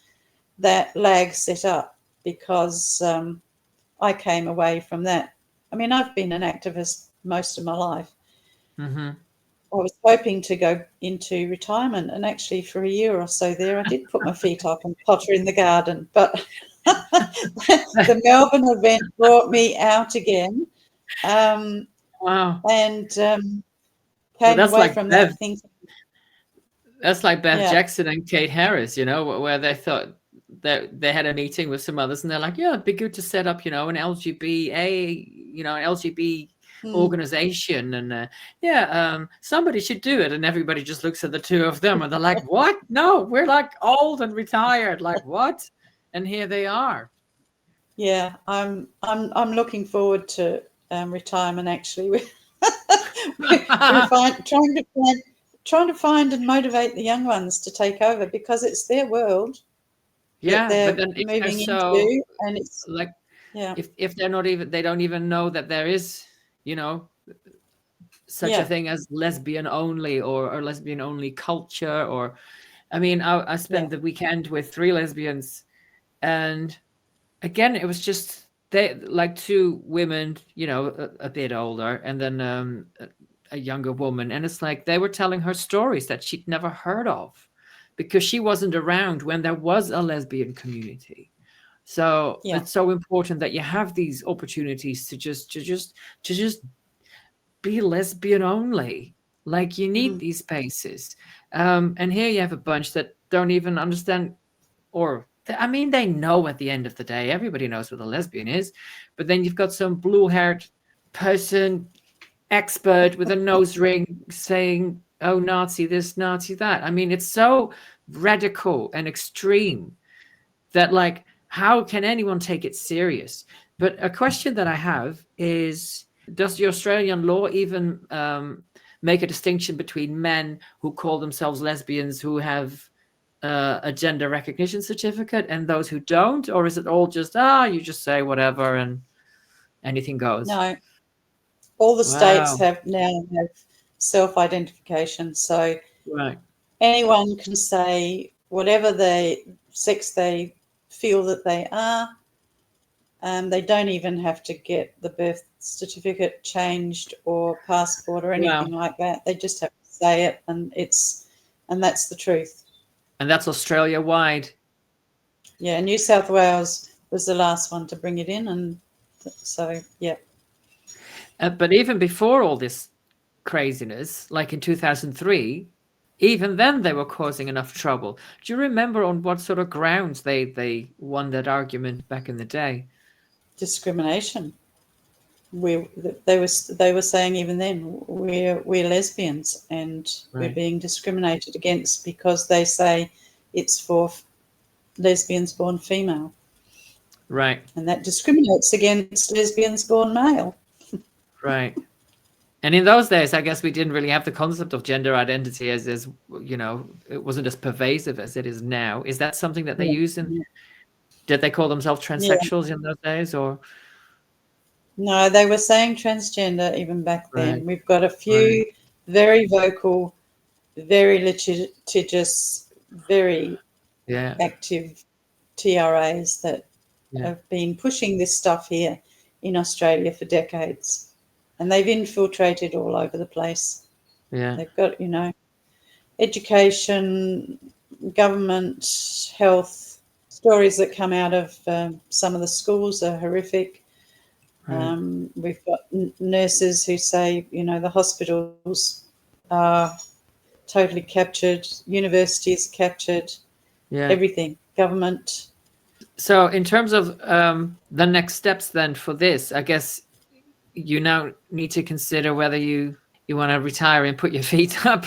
Speaker 1: that LAG set up, because I came away from that. I mean, I've been an activist most of my life.
Speaker 2: Mm-hmm.
Speaker 1: I was hoping to go into retirement, and actually for a year or so there, I did put my feet up and potter in the garden. But the Melbourne event brought me out again,
Speaker 2: Wow.
Speaker 1: and
Speaker 2: Well,
Speaker 1: came
Speaker 2: that's
Speaker 1: away
Speaker 2: like
Speaker 1: from
Speaker 2: Bev.
Speaker 1: that thinking,
Speaker 2: That's like Bev
Speaker 1: yeah,
Speaker 2: Jackson and Kate Harris, where they thought that they had a meeting with some others, and they're like, "Yeah, it'd be good to set up, an LGBT organization, and somebody should do it." And everybody just looks at the two of them, and they're like, "What? No, we're like old and retired. Like what?" And here they are.
Speaker 1: yeah. I'm looking forward to retirement. Actually, we're trying to find and motivate the young ones to take over, because it's their world that
Speaker 2: Yeah, but
Speaker 1: they're
Speaker 2: then if they're
Speaker 1: moving
Speaker 2: so
Speaker 1: into, and it's
Speaker 2: like,
Speaker 1: yeah,
Speaker 2: if they're not even, they don't even know that there is, such a
Speaker 1: yeah,
Speaker 2: thing as lesbian only, or lesbian only culture. Or I mean, I
Speaker 1: yeah,
Speaker 2: spent the weekend with 3 lesbians, and again, it was just they, like, 2 women, a bit older, and then a younger woman, and it's like they were telling her stories that she'd never heard of, because she wasn't around when there was a lesbian community. So
Speaker 1: yeah,
Speaker 2: it's so important that you have these opportunities to just be lesbian only. Like, you need
Speaker 1: mhm,
Speaker 2: these spaces. And here you have a bunch that don't even understand, or I mean, they know at the end of the day, everybody knows what a lesbian is, but then you've got some blue-haired person, expert with a nose ring, saying, "Oh, Nazi this, Nazi that." I mean, it's so radical and extreme that, like, how can anyone take it serious? But a question that I have is, does the Australian law even make a distinction between men who call themselves lesbians, who have a gender recognition certificate, and those who don't? Or is it all just, you just say whatever and anything goes?
Speaker 1: no. All the states
Speaker 2: Wow.
Speaker 1: have self-identification, so
Speaker 2: Right.
Speaker 1: anyone can say whatever sex they feel that they are. They don't even have to get the birth certificate changed or passport or
Speaker 2: Wow.
Speaker 1: anything like that. They just have to say it, and that's the truth.
Speaker 2: And that's Australia wide.
Speaker 1: Yeah, New South Wales was the last one to bring it in, and so yeah.
Speaker 2: But even before all this craziness, like in 2003, even then they were causing enough trouble. Do you remember on what sort of grounds they won that argument back in the day?
Speaker 1: Discrimination. They were saying even then we're lesbians, and we're
Speaker 2: Right.
Speaker 1: being discriminated against because they say it's for lesbians born female,
Speaker 2: Right.
Speaker 1: and that discriminates against lesbians born male.
Speaker 2: Right. And in those days, I guess we didn't really have the concept of gender identity as it wasn't as pervasive as it is now. Is that something that they
Speaker 1: Yeah,
Speaker 2: use in?
Speaker 1: yeah,
Speaker 2: Did they call themselves
Speaker 1: yeah.
Speaker 2: transsexuals in those days, or?
Speaker 1: No, they were saying transgender even back
Speaker 2: Right.
Speaker 1: then. We've got a
Speaker 2: Right.
Speaker 1: few very vocal, very litigious, very
Speaker 2: Yeah.
Speaker 1: active TRAs that
Speaker 2: Yeah.
Speaker 1: have been pushing this stuff here in Australia for decades. And they've infiltrated all over the place.
Speaker 2: Yeah.
Speaker 1: They've got, education, government, health. Stories that come out of some of the schools are horrific.
Speaker 2: Right.
Speaker 1: We've got nurses who say, the hospitals are totally captured, universities captured,
Speaker 2: Yeah.
Speaker 1: everything, government.
Speaker 2: So in terms of the next steps then for this, I guess you now need to consider whether you want to retire and put your feet up,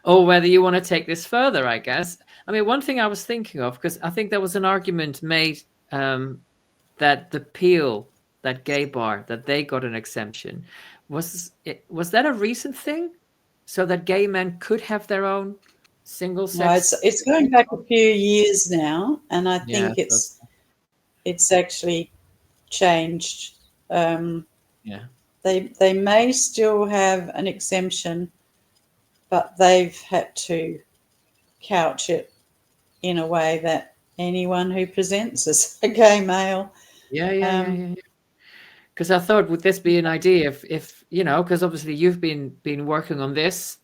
Speaker 2: or whether you want to take this further, I guess. I mean, one thing I was thinking of, because I think there was an argument made that the Peel, that gay bar, that they got an exemption. Was that a recent thing? So that gay men could have their own single
Speaker 1: No,
Speaker 2: sex?
Speaker 1: it's going back a few years now, and I
Speaker 2: Yeah.
Speaker 1: think it's actually changed.
Speaker 2: Yeah.
Speaker 1: They may still have an exemption, but they've had to couch it in a way that anyone who presents as a gay male.
Speaker 2: Yeah. Because I thought, would this be an idea if because obviously you've been working on this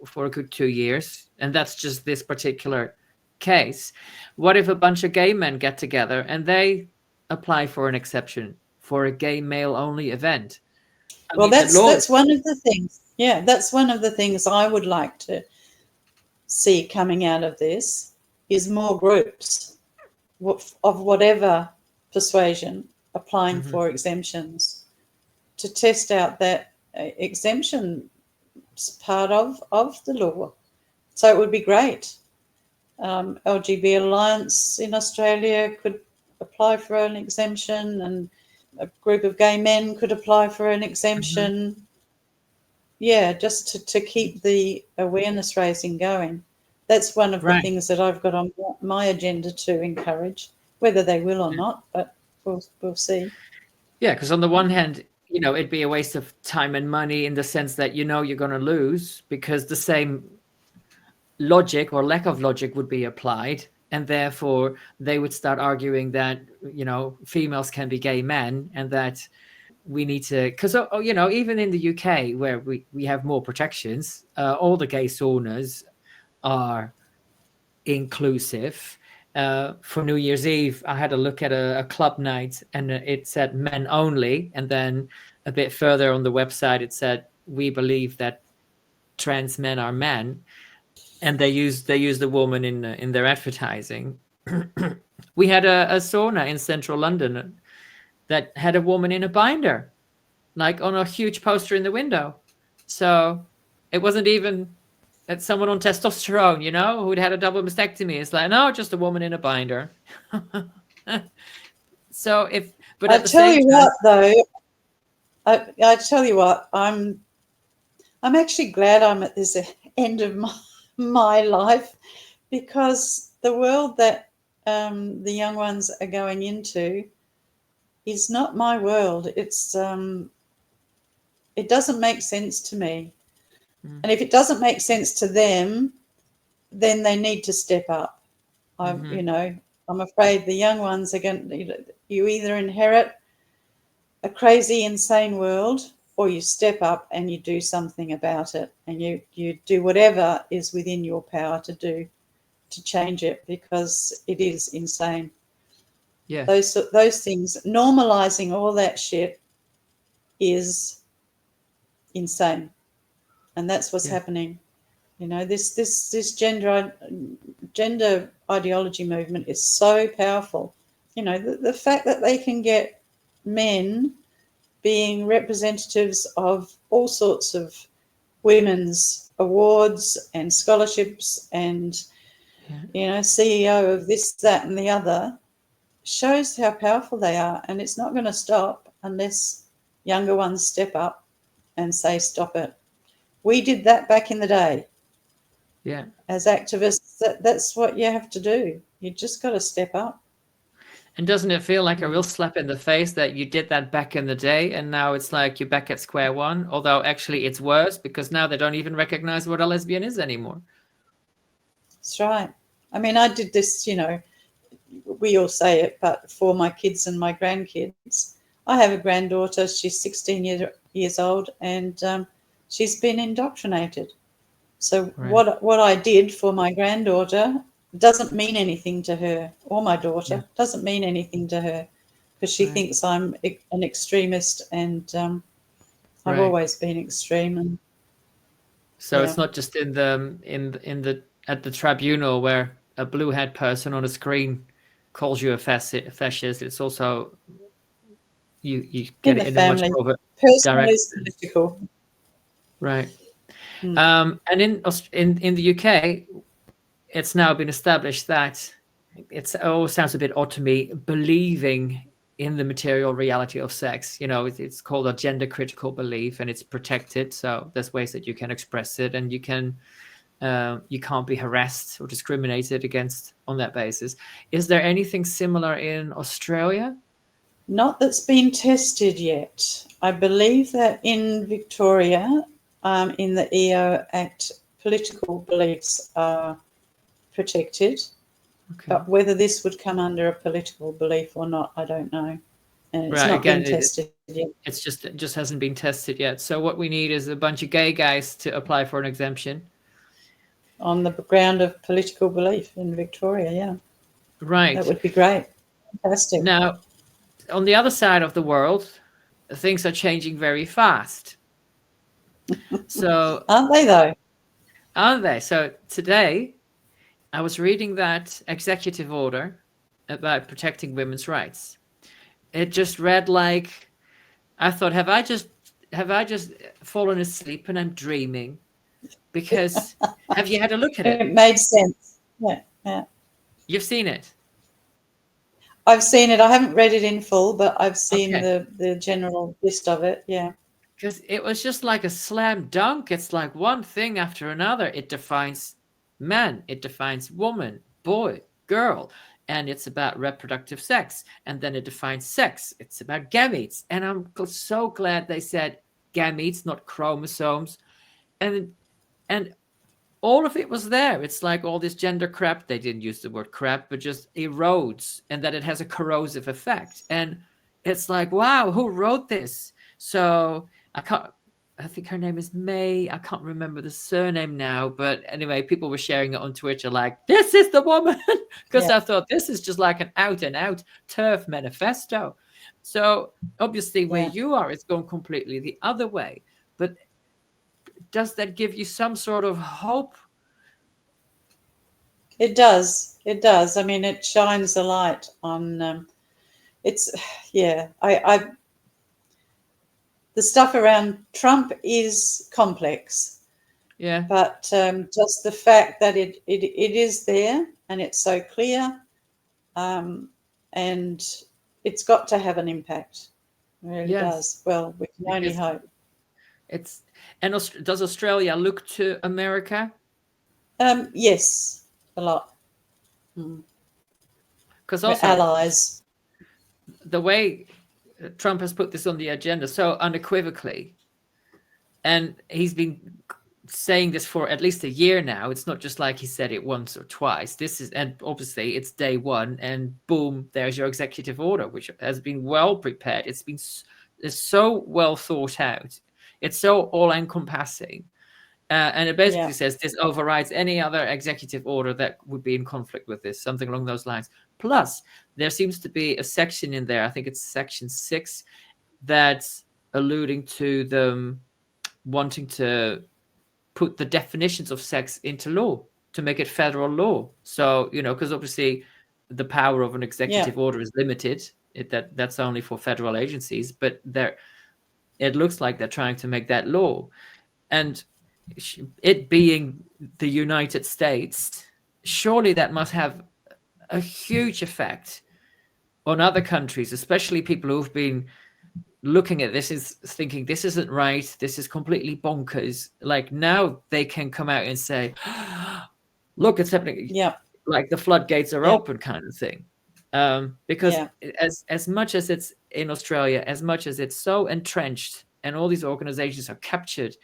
Speaker 2: for a good 2 years, and that's just this particular case. What if a bunch of gay men get together and they apply for an exception for a gay male only event? I
Speaker 1: Well,
Speaker 2: mean, the law.
Speaker 1: that's one of the things. Yeah, that's one of the things I would like to see coming out of this is more groups of whatever persuasion applying for exemptions to test out that exemption part of the law. So it would be great. LGB Alliance in Australia could apply for an exemption, and a group of gay men could apply for an exemption. Yeah, just to keep the awareness raising going. That's one of the
Speaker 2: Right.
Speaker 1: things that I've got on my agenda to encourage, whether they will or not, but we'll see.
Speaker 2: Yeah, because on the one hand, it'd be a waste of time and money in the sense that you're going to lose, because the same logic or lack of logic would be applied, and therefore they would start arguing that females can be gay men, and that we need to, because even in the UK, where we have more protections, all the gay saunas are inclusive. For New Year's Eve, I had a look at a club night, and it said men only, and then a bit further on the website it said, we believe that trans men are men, and they use the woman in their advertising. We had a sauna in central London that had a woman in a binder, like on a huge poster in the window. So it wasn't even that someone on testosterone, who'd had a double mastectomy. It's like, no, just a woman in a binder. So but
Speaker 1: I
Speaker 2: at the
Speaker 1: tell
Speaker 2: same
Speaker 1: you
Speaker 2: time,
Speaker 1: what, though, I tell you what, I'm actually glad I'm at this end of my life, because the world that the young ones are going into is not my world. It's it doesn't make sense to me. And if it doesn't make sense to them, then they need to step up. I'm afraid the young ones are going. You either inherit a crazy, insane world, or you step up and you do something about it, and you do whatever is within your power to do to change it, because it is insane.
Speaker 2: yeah,
Speaker 1: Those things, normalizing all that shit is insane, and that's what's happening. This gender ideology movement is so powerful. The fact that they can get men being representatives of all sorts of women's awards and scholarships and CEO of this, that, and the other, shows how powerful they are. And it's not going to stop unless younger ones step up and say, stop it. We did that back in the day.
Speaker 2: yeah.
Speaker 1: As activists, that's what you have to do. You just got to step up.
Speaker 2: And doesn't it feel like a real slap in the face that you did that back in the day, and now it's like you're back at square one? Although actually it's worse, because now they don't even recognize what a lesbian is anymore.
Speaker 1: That's right. I mean, I did this, we all say it, but for my kids and my grandkids. I have a granddaughter. She's 16 years old, and she's been indoctrinated. So what I did for my granddaughter doesn't mean anything to her, or my daughter doesn't mean anything to her, because she thinks I'm an extremist, and I've always been extreme. And
Speaker 2: so it's not just in the at the tribunal where a blue-haired person on a screen calls you a fascist. It's also you get it in a much more
Speaker 1: personal
Speaker 2: direct
Speaker 1: is political.
Speaker 2: Right. And in the UK, it's now been established that it always sounds a bit odd to me, believing in the material reality of sex. It's called a gender critical belief, and it's protected. So there's ways that you can express it, and you can't be harassed or discriminated against on that basis. Is there anything similar in Australia?
Speaker 1: Not that's been tested yet. I believe that in Victoria, in the EO Act, political beliefs are protected.
Speaker 2: Okay.
Speaker 1: But whether this would come under a political belief or not, I don't know. And it's
Speaker 2: Right,
Speaker 1: not
Speaker 2: again,
Speaker 1: been tested yet.
Speaker 2: it just hasn't been tested yet. So what we need is a bunch of gay guys to apply for an exemption.
Speaker 1: On the ground of political belief in Victoria, yeah.
Speaker 2: Right.
Speaker 1: That would be great. Fantastic.
Speaker 2: Now, on the other side of the world, things are changing very fast. So,
Speaker 1: Aren't they, though?
Speaker 2: aren't they? So today, I was reading that executive order about protecting women's rights. It just read like, I thought, have I just fallen asleep and I'm dreaming? Because have you had a look at it?
Speaker 1: It made sense. Yeah, yeah.
Speaker 2: You've seen it.
Speaker 1: I've seen it. I haven't read it in full, but I've seen
Speaker 2: Okay.
Speaker 1: the general gist of it. Yeah.
Speaker 2: Because it was just like a slam dunk. It's like one thing after another. It defines man, it defines woman, boy, girl, and it's about reproductive sex. And then it defines sex. It's about gametes. And I'm so glad they said gametes, not chromosomes. And all of it was there. It's like all this gender crap. They didn't use the word crap, but just erodes, and that it has a corrosive effect. And it's like, wow, who wrote this? So I think her name is May. I can't remember the surname now, but anyway, people were sharing it on Twitter like, this is the woman, because I thought this is just like an out and out TERF manifesto. So obviously where you are, it's going completely the other way. But does that give you some sort of hope?
Speaker 1: It does. It does. I mean, it shines a light on it's, yeah, the stuff around Trump is complex.
Speaker 2: Yeah.
Speaker 1: But just the fact that it is there and it's so clear, and it's got to have an impact. It really does. Well, we can only hope.
Speaker 2: Does Australia look to America?
Speaker 1: Yes, a lot.
Speaker 2: Because
Speaker 1: also allies.
Speaker 2: The way Trump has put this on the agenda so unequivocally, and he's been saying this for at least a year now. It's not just like he said it once or twice. And obviously it's day one, and boom, there's your executive order, which has been well prepared. It's so well thought out. It's so all-encompassing. And it basically says this overrides any other executive order that would be in conflict with this, something along those lines. Plus, there seems to be a section in there, I think it's section 6, that's alluding to them wanting to put the definitions of sex into law, to make it federal law. So, because obviously the power of an executive order is limited. That's only for federal agencies, but it looks like they're trying to make that law. And it being the United States, surely that must have a huge effect on other countries, especially people who've been looking at this is thinking this isn't right, this is completely bonkers. Like now they can come out and say, look, it's happening. Like the floodgates are open kind of thing. Because as much as it's in Australia, as much as it's so entrenched and all these organizations are captured,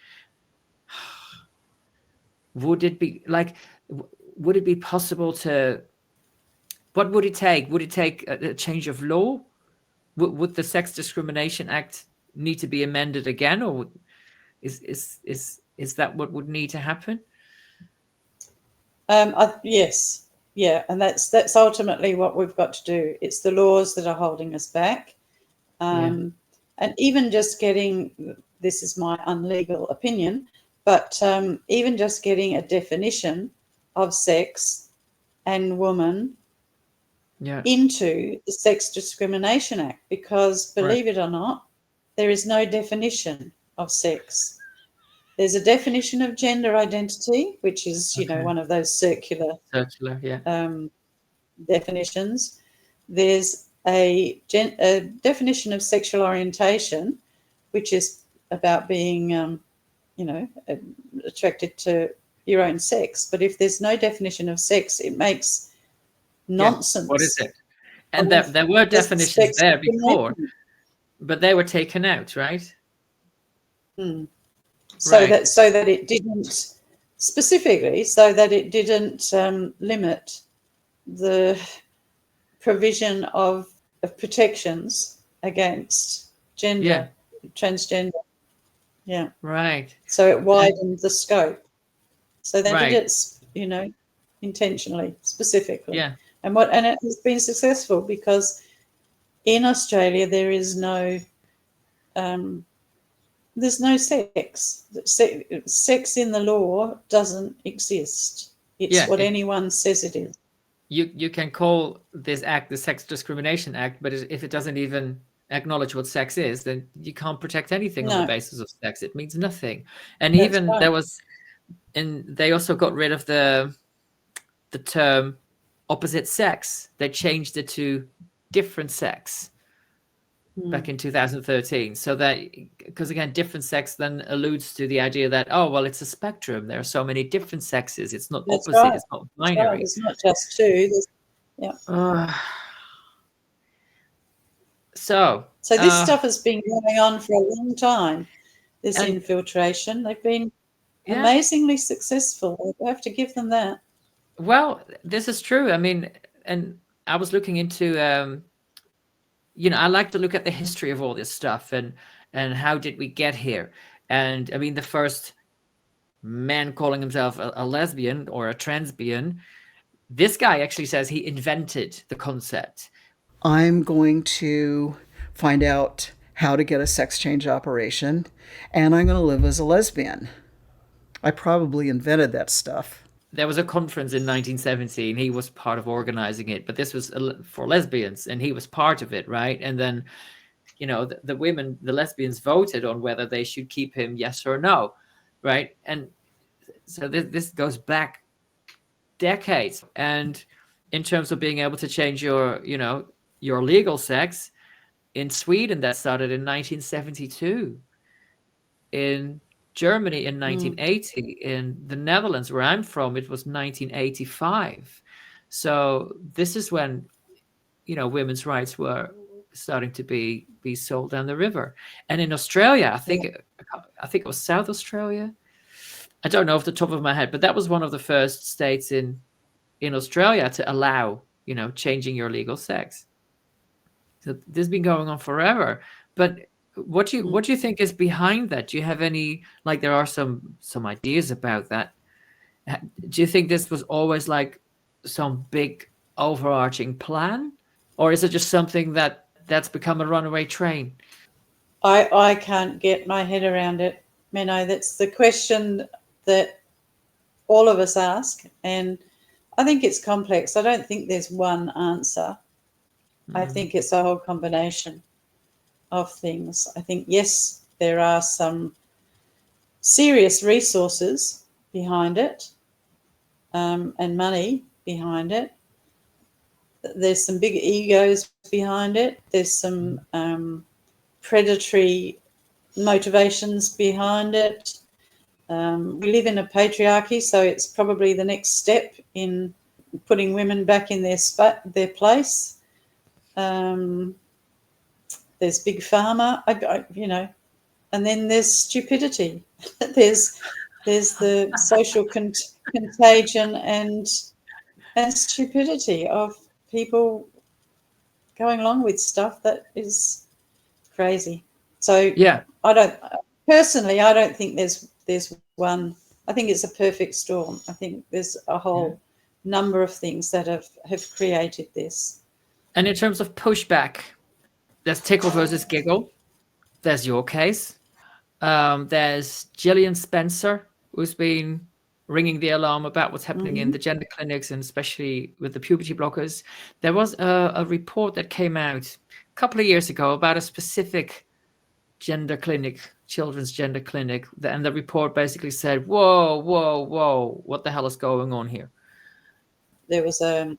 Speaker 2: would it be possible to, what would it take? Would it take a change of law? Would the Sex Discrimination Act need to be amended again, or is that what would need to happen?
Speaker 1: Yes, and that's ultimately what we've got to do. It's the laws that are holding us back, and even just getting, this is my unlegal opinion, but even just getting a definition of sex and woman into the Sex Discrimination Act, because believe it or not, there is no definition of sex. There's a definition of gender identity, which is, one of those circular definitions. There's a definition of sexual orientation, which is about being, attracted to your own sex. But if there's no definition of sex, it makes nonsense.
Speaker 2: What is it? And there were definitions
Speaker 1: sex
Speaker 2: there before,
Speaker 1: discrimination.
Speaker 2: but they were taken out, right?
Speaker 1: So
Speaker 2: Right.
Speaker 1: that it didn't specifically, so that it didn't limit the provision of protections against
Speaker 2: Yeah.
Speaker 1: transgender. Yeah.
Speaker 2: Right.
Speaker 1: So it widened the scope. So they did
Speaker 2: Right.
Speaker 1: it, intentionally, specifically.
Speaker 2: Yeah.
Speaker 1: And it has been successful because in Australia there is no there's no sex. Sex in the law doesn't exist. It's what anyone says it is.
Speaker 2: You can call this act the Sex Discrimination Act, but if it doesn't even acknowledge what sex is, then you can't protect anything on the basis of sex. It means nothing. And
Speaker 1: That's
Speaker 2: even
Speaker 1: right.
Speaker 2: they also got rid of the term opposite sex. They changed it to different sex back in 2013. So that, because again, different sex then alludes to the idea that, oh, well, it's a spectrum. There are so many different sexes. It's not
Speaker 1: That's
Speaker 2: opposite.
Speaker 1: right.
Speaker 2: It's not
Speaker 1: That's
Speaker 2: binary.
Speaker 1: right. It's not just two.
Speaker 2: So
Speaker 1: this stuff has been going on for a long time, this infiltration. They've been amazingly successful. I have to give them that.
Speaker 2: Well, this is true. I mean, and I was looking into, I like to look at the history of all this stuff and how did we get here? And I mean, the first man calling himself a lesbian or a transbian, this guy actually says he invented the concept.
Speaker 5: I'm going to find out how to get a sex change operation, and I'm going to live as a lesbian. I probably invented that stuff.
Speaker 2: There was a conference in 1917. He was part of organizing it, but this was for lesbians, and he was part of it, right? And then, the women, the lesbians, voted on whether they should keep him, yes or no, right? And so this goes back decades. And in terms of being able to change your legal sex, in Sweden that started in 1972. In Germany in 1980, in the Netherlands, where I'm from, it was 1985. So this is when, women's rights were starting to be sold down the river. And in Australia, I think it was South Australia. I don't know off the top of my head, but that was one of the first states in Australia to allow, changing your legal sex. So this has been going on forever. But what do you think is behind that? Do you have any, like, there are some ideas about that? Do you think this was always like some big overarching plan, or is it just something that's become a runaway train?
Speaker 1: I can't get my head around it, Menno. That's the question that all of us ask, and I think it's complex. I don't think there's one answer. I think it's a whole combination of things. I think, yes, there are some serious resources behind it, and money behind it. There's some big egos behind it. There's some predatory motivations behind it. We live in a patriarchy, so it's probably the next step in putting women back in their place. There's big pharma, and then there's stupidity. there's the social contagion and stupidity of people going along with stuff that is crazy. So
Speaker 2: Yeah,
Speaker 1: I don't think there's one. I think it's a perfect storm. I think there's a whole number of things that have created this.
Speaker 2: and in terms of pushback, there's Tickle versus Giggle. There's your case. There's Gillian Spencer, who's been ringing the alarm about what's happening in the gender clinics, and especially with the puberty blockers. There was a report that came out a couple of years ago about a specific gender clinic, children's gender clinic, and the report basically said, whoa, what the hell is going on here?
Speaker 1: There was a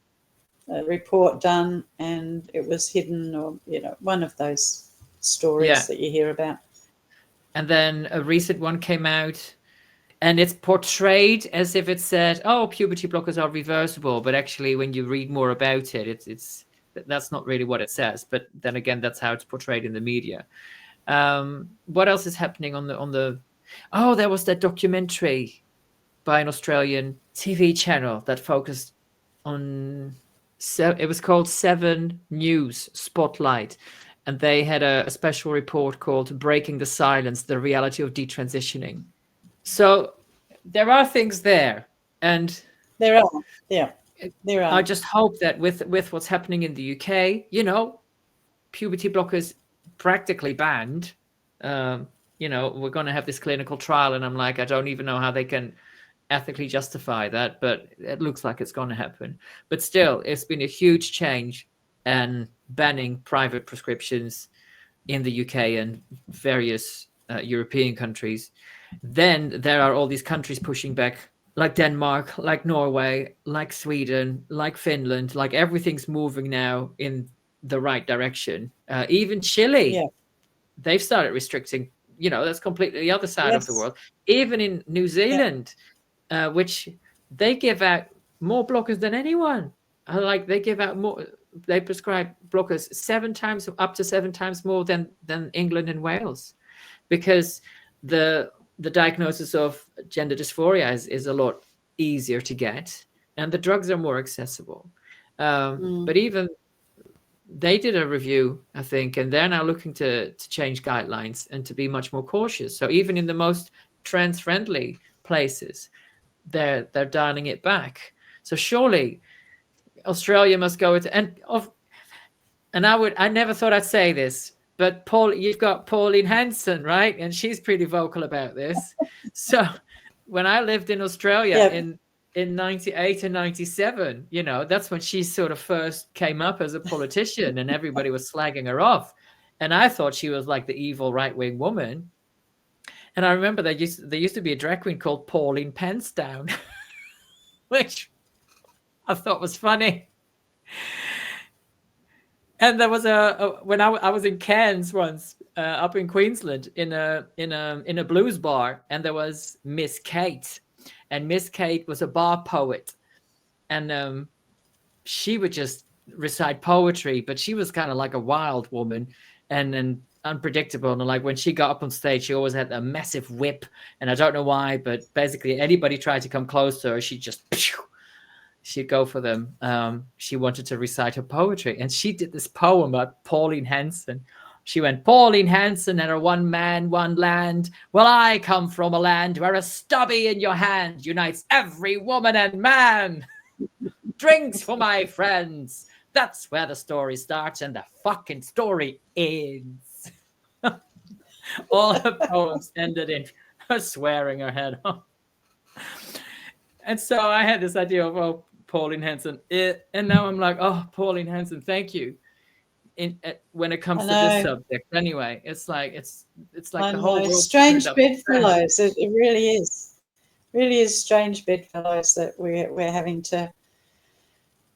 Speaker 1: report done and it was hidden, or one of those stories that you hear about.
Speaker 2: And then a recent one came out, and it's portrayed as if it said, oh, puberty blockers are reversible, but actually when you read more about it, it's that's not really what it says, but then again, that's how it's portrayed in the media. What else is happening on the? Oh, there was that documentary by an Australian TV channel that focused on. So it was called 7 News Spotlight, and they had a special report called "Breaking the Silence: The Reality of Detransitioning." So there are things there, and
Speaker 1: There are, yeah, there are.
Speaker 2: I just hope that with what's happening in the UK, puberty blockers practically banned. We're going to have this clinical trial, and I'm like, I don't even know how they can ethically justify that, but it looks like it's going to happen. But still, it's been a huge change, and banning private prescriptions in the UK and various European countries. Then there are all these countries pushing back, like Denmark, like Norway, like Sweden, like Finland, like everything's moving now in the right direction. Even Chile,
Speaker 1: Yeah.
Speaker 2: they've started restricting, that's completely the other side of the
Speaker 1: Yes.
Speaker 2: world. Even in New Zealand, which they give out more blockers than anyone. Like they give out more, they prescribe blockers up to 7 times more than England and Wales, because the diagnosis of gender dysphoria is a lot easier to get, and the drugs are more accessible. But even they did a review, I think, and they're now looking to change guidelines and to be much more cautious. So even in the most trans-friendly places, they're dialing it back. So surely Australia must go with, and I never thought I'd say this, but you've got Pauline Hanson, right? And she's pretty vocal about this. So when I lived in Australia in 98 and 97, that's when she sort of first came up as a politician, and everybody was slagging her off. And I thought she was like the evil right-wing woman. And I remember there used to be a drag queen called Pauline Pensdown, which I thought was funny. And there was when I was in Cairns once, up in Queensland, in a blues bar, and there was Miss Kate, and Miss Kate was a bar poet, and she would just recite poetry, but she was kind of like a wild woman, and unpredictable. And like when she got up on stage, she always had a massive whip, and I don't know why, but basically anybody tried to come close to her, she'd go for them. She wanted to recite her poetry, and she did this poem about Pauline Hanson. She went, Pauline Hanson and her one man, one land. Well, I come from a land where a stubby in your hand unites every woman and man. Drinks for my friends. That's where the story starts and the fucking story ends. All her poems ended in her swearing her head off. And so I had this idea of, Pauline Hanson. And now I'm like, Pauline Hanson, thank you. When it comes to this subject. Anyway, it's like the whole world.
Speaker 1: Strange bedfellows. It really is. Really is strange bedfellows that we're having to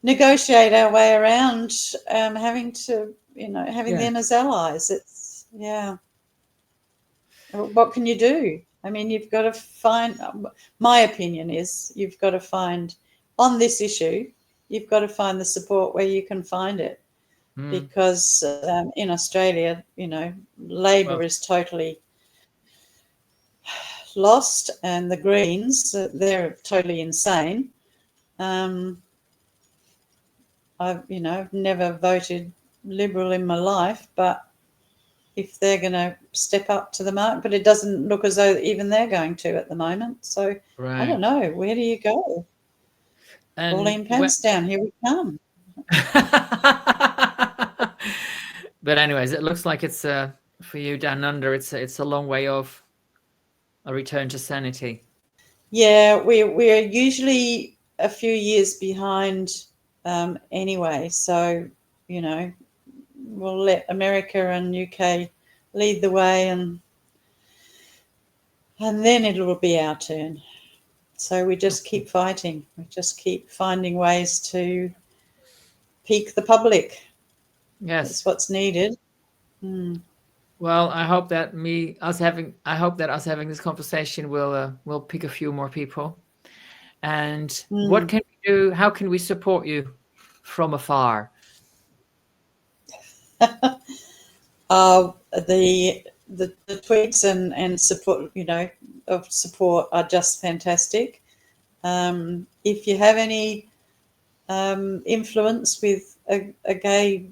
Speaker 1: negotiate our way around, having to, having them as allies. It's, what can you do? I mean, you've got to find, my opinion is, you've got to find, on this issue, you've got to find the support where you can find it. Because in Australia, Labor is totally lost, and the Greens, they're totally insane. I've never voted Liberal in my life, but if they're going to step up to the mark, but it doesn't look as though even they're going to at the moment. So I don't know. Where do you go? And Pauline Pensdown, here we come.
Speaker 2: But anyways, it looks like it's for you down under. It's a long way off a return to sanity.
Speaker 1: Yeah, we're usually a few years behind anyway. So we'll let America and UK lead the way, and then it will be our turn. So we just keep fighting. We just keep finding ways to pique the public.
Speaker 2: Yes,
Speaker 1: that's what's needed.
Speaker 2: Well, I hope that us having this conversation will pick a few more people. And what can we do? How can we support you from afar?
Speaker 1: The tweaks and support, of support are just fantastic. If you have any influence with a gay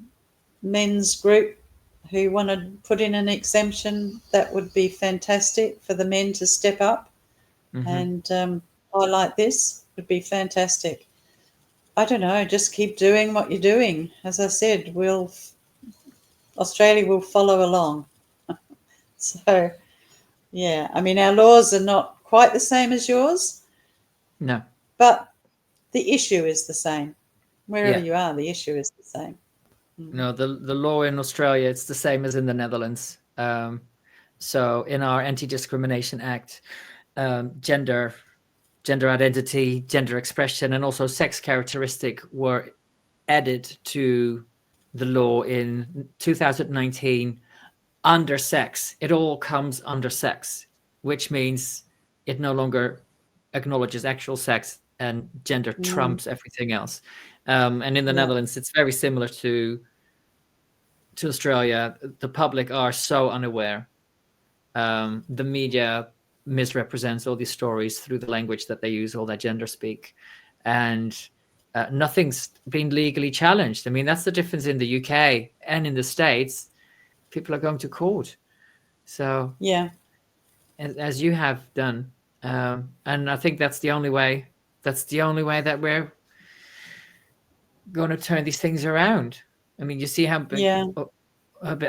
Speaker 1: men's group who want to put in an exemption, that would be fantastic for the men to step up and highlight this. Would be fantastic. I don't know, just keep doing what you're doing. As I said, Australia will follow along. So, yeah, I mean, our laws are not quite the same as yours.
Speaker 2: No.
Speaker 1: But the issue is the same. Wherever
Speaker 2: Yeah.
Speaker 1: you are, the issue is the same.
Speaker 2: No, the law in Australia, it's the same as in the Netherlands. So in our Anti-Discrimination Act, gender identity, gender expression, and also sex characteristic were added to the law in 2019 under sex. It all comes under sex, which means it no longer acknowledges actual sex, and gender trumps everything else. And in the Netherlands, it's very similar to Australia. The public are so unaware. The media misrepresents all these stories through the language that they use, all that gender speak, and nothing's been legally challenged. I mean, that's the difference in the UK and in the States. People are going to court. So
Speaker 1: Yeah.
Speaker 2: as you have done, and I think that's the only way. That's the only way that we're going to turn these things around. I mean, you see how big,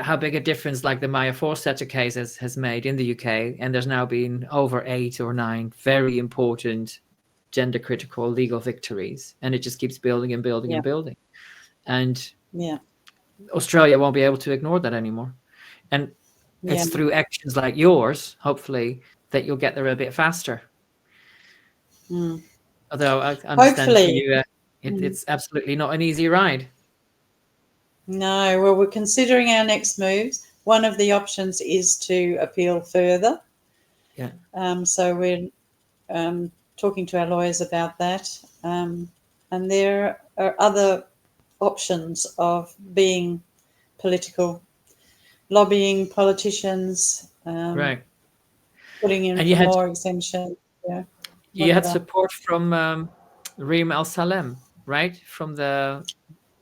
Speaker 2: how big a difference like the Maya Forstater case has made in the UK, and there's now been over 8 or 9 very important gender critical legal victories, and it just keeps building and building and building. And Australia won't be able to ignore that anymore. And it's through actions like yours, hopefully, that you'll get there a bit faster. Although I understand for you, it's absolutely not an easy ride.
Speaker 1: No, well, we're considering our next moves. One of the options is to appeal further.
Speaker 2: Yeah.
Speaker 1: So we're talking to our lawyers about that. And there are other options of being political, lobbying politicians,
Speaker 2: Right.
Speaker 1: putting in for more exemption. Yeah.
Speaker 2: You had support from Reem Al Salem, right? From the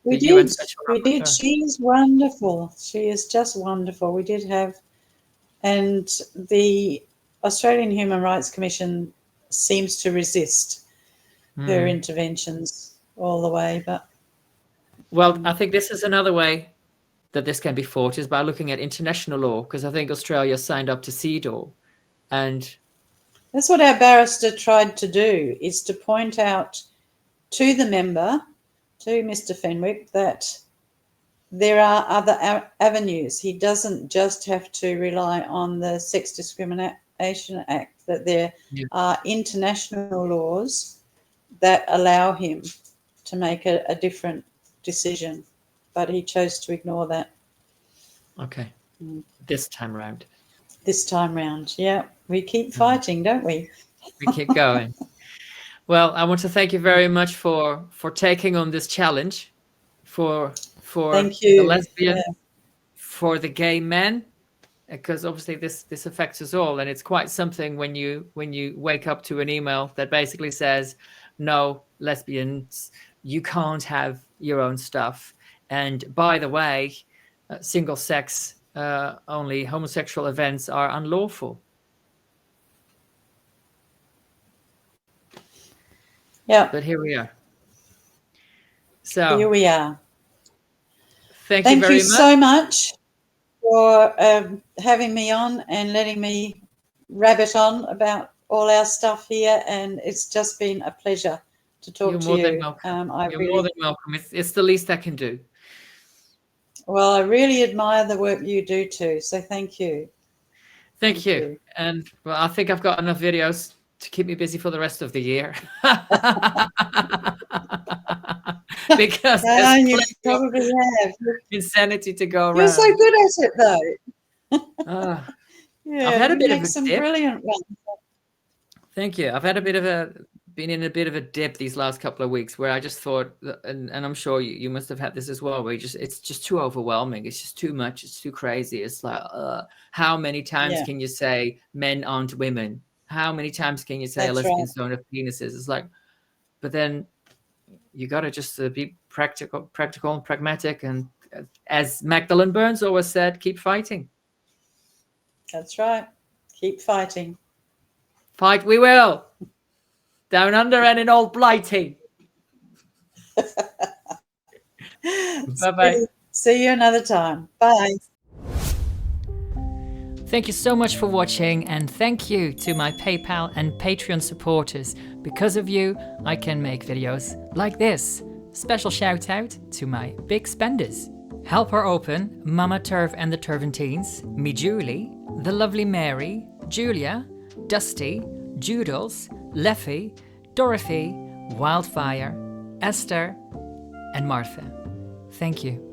Speaker 2: UN Special
Speaker 1: We did.
Speaker 2: Rapporteur.
Speaker 1: She is wonderful. She is just wonderful. We did have, and the Australian Human Rights Commission seems to resist her interventions all the way. But
Speaker 2: well, I think this is another way that this can be fought, is by looking at international law, because I think Australia signed up to CEDAW, and
Speaker 1: that's what our barrister tried to do, is to point out to the member, to Mr. Fenwick, that there are other avenues. He doesn't just have to rely on the Sex Discrimination Act, that there are international laws that allow him to make a different decision. But he chose to ignore that.
Speaker 2: Okay. This time round.
Speaker 1: This time round, yeah. We keep fighting, don't we?
Speaker 2: We keep going. Well, I want to thank you very much for taking on this challenge, for
Speaker 1: Thank you.
Speaker 2: the lesbian, for the gay men, because obviously this affects us all, and it's quite something when you wake up to an email that basically says, no, lesbians, you can't have your own stuff, and by the way, single sex only homosexual events are unlawful.
Speaker 1: Yeah.
Speaker 2: But here we are. So
Speaker 1: here we are.
Speaker 2: Thank you very much.
Speaker 1: So much for having me on and letting me rabbit on about all our stuff here. And it's just been a pleasure to talk to you.
Speaker 2: You're more than welcome. It's the least I can do.
Speaker 1: Well, I really admire the work you do too. So thank you.
Speaker 2: Thank you. And well, I think I've got enough videos to keep me busy for the rest of the year. Because
Speaker 1: you probably have
Speaker 2: insanity to go around.
Speaker 1: You're so good at it, though.
Speaker 2: I've had a bit of a
Speaker 1: some
Speaker 2: dip.
Speaker 1: Brilliant ones.
Speaker 2: Thank you. I've had a bit of a been in a bit of a dip these last couple of weeks where I just thought, and I'm sure you must have had this as well, where it's just too overwhelming. It's just too much. It's too crazy. It's like, how many times
Speaker 1: Yeah.
Speaker 2: can you say men aren't women? How many times can you say
Speaker 1: That's
Speaker 2: lesbians don't have penises? It's like, but then you got to just be practical and pragmatic. And as Magdalene Burns always said, keep fighting.
Speaker 1: That's right. Keep fighting.
Speaker 2: Fight we will. Down under and in old Blighty. Bye-bye.
Speaker 1: See you another time. Bye.
Speaker 2: Thank you so much for watching, and thank you to my PayPal and Patreon supporters. Because of you, I can make videos like this. Special shout out to my big spenders. Help Her Open, Mama Turv and the Turventines, me Julie, the lovely Mary, Julia, Dusty, Judels, Leffy, Dorothy, Wildfire, Esther, and Martha. Thank you.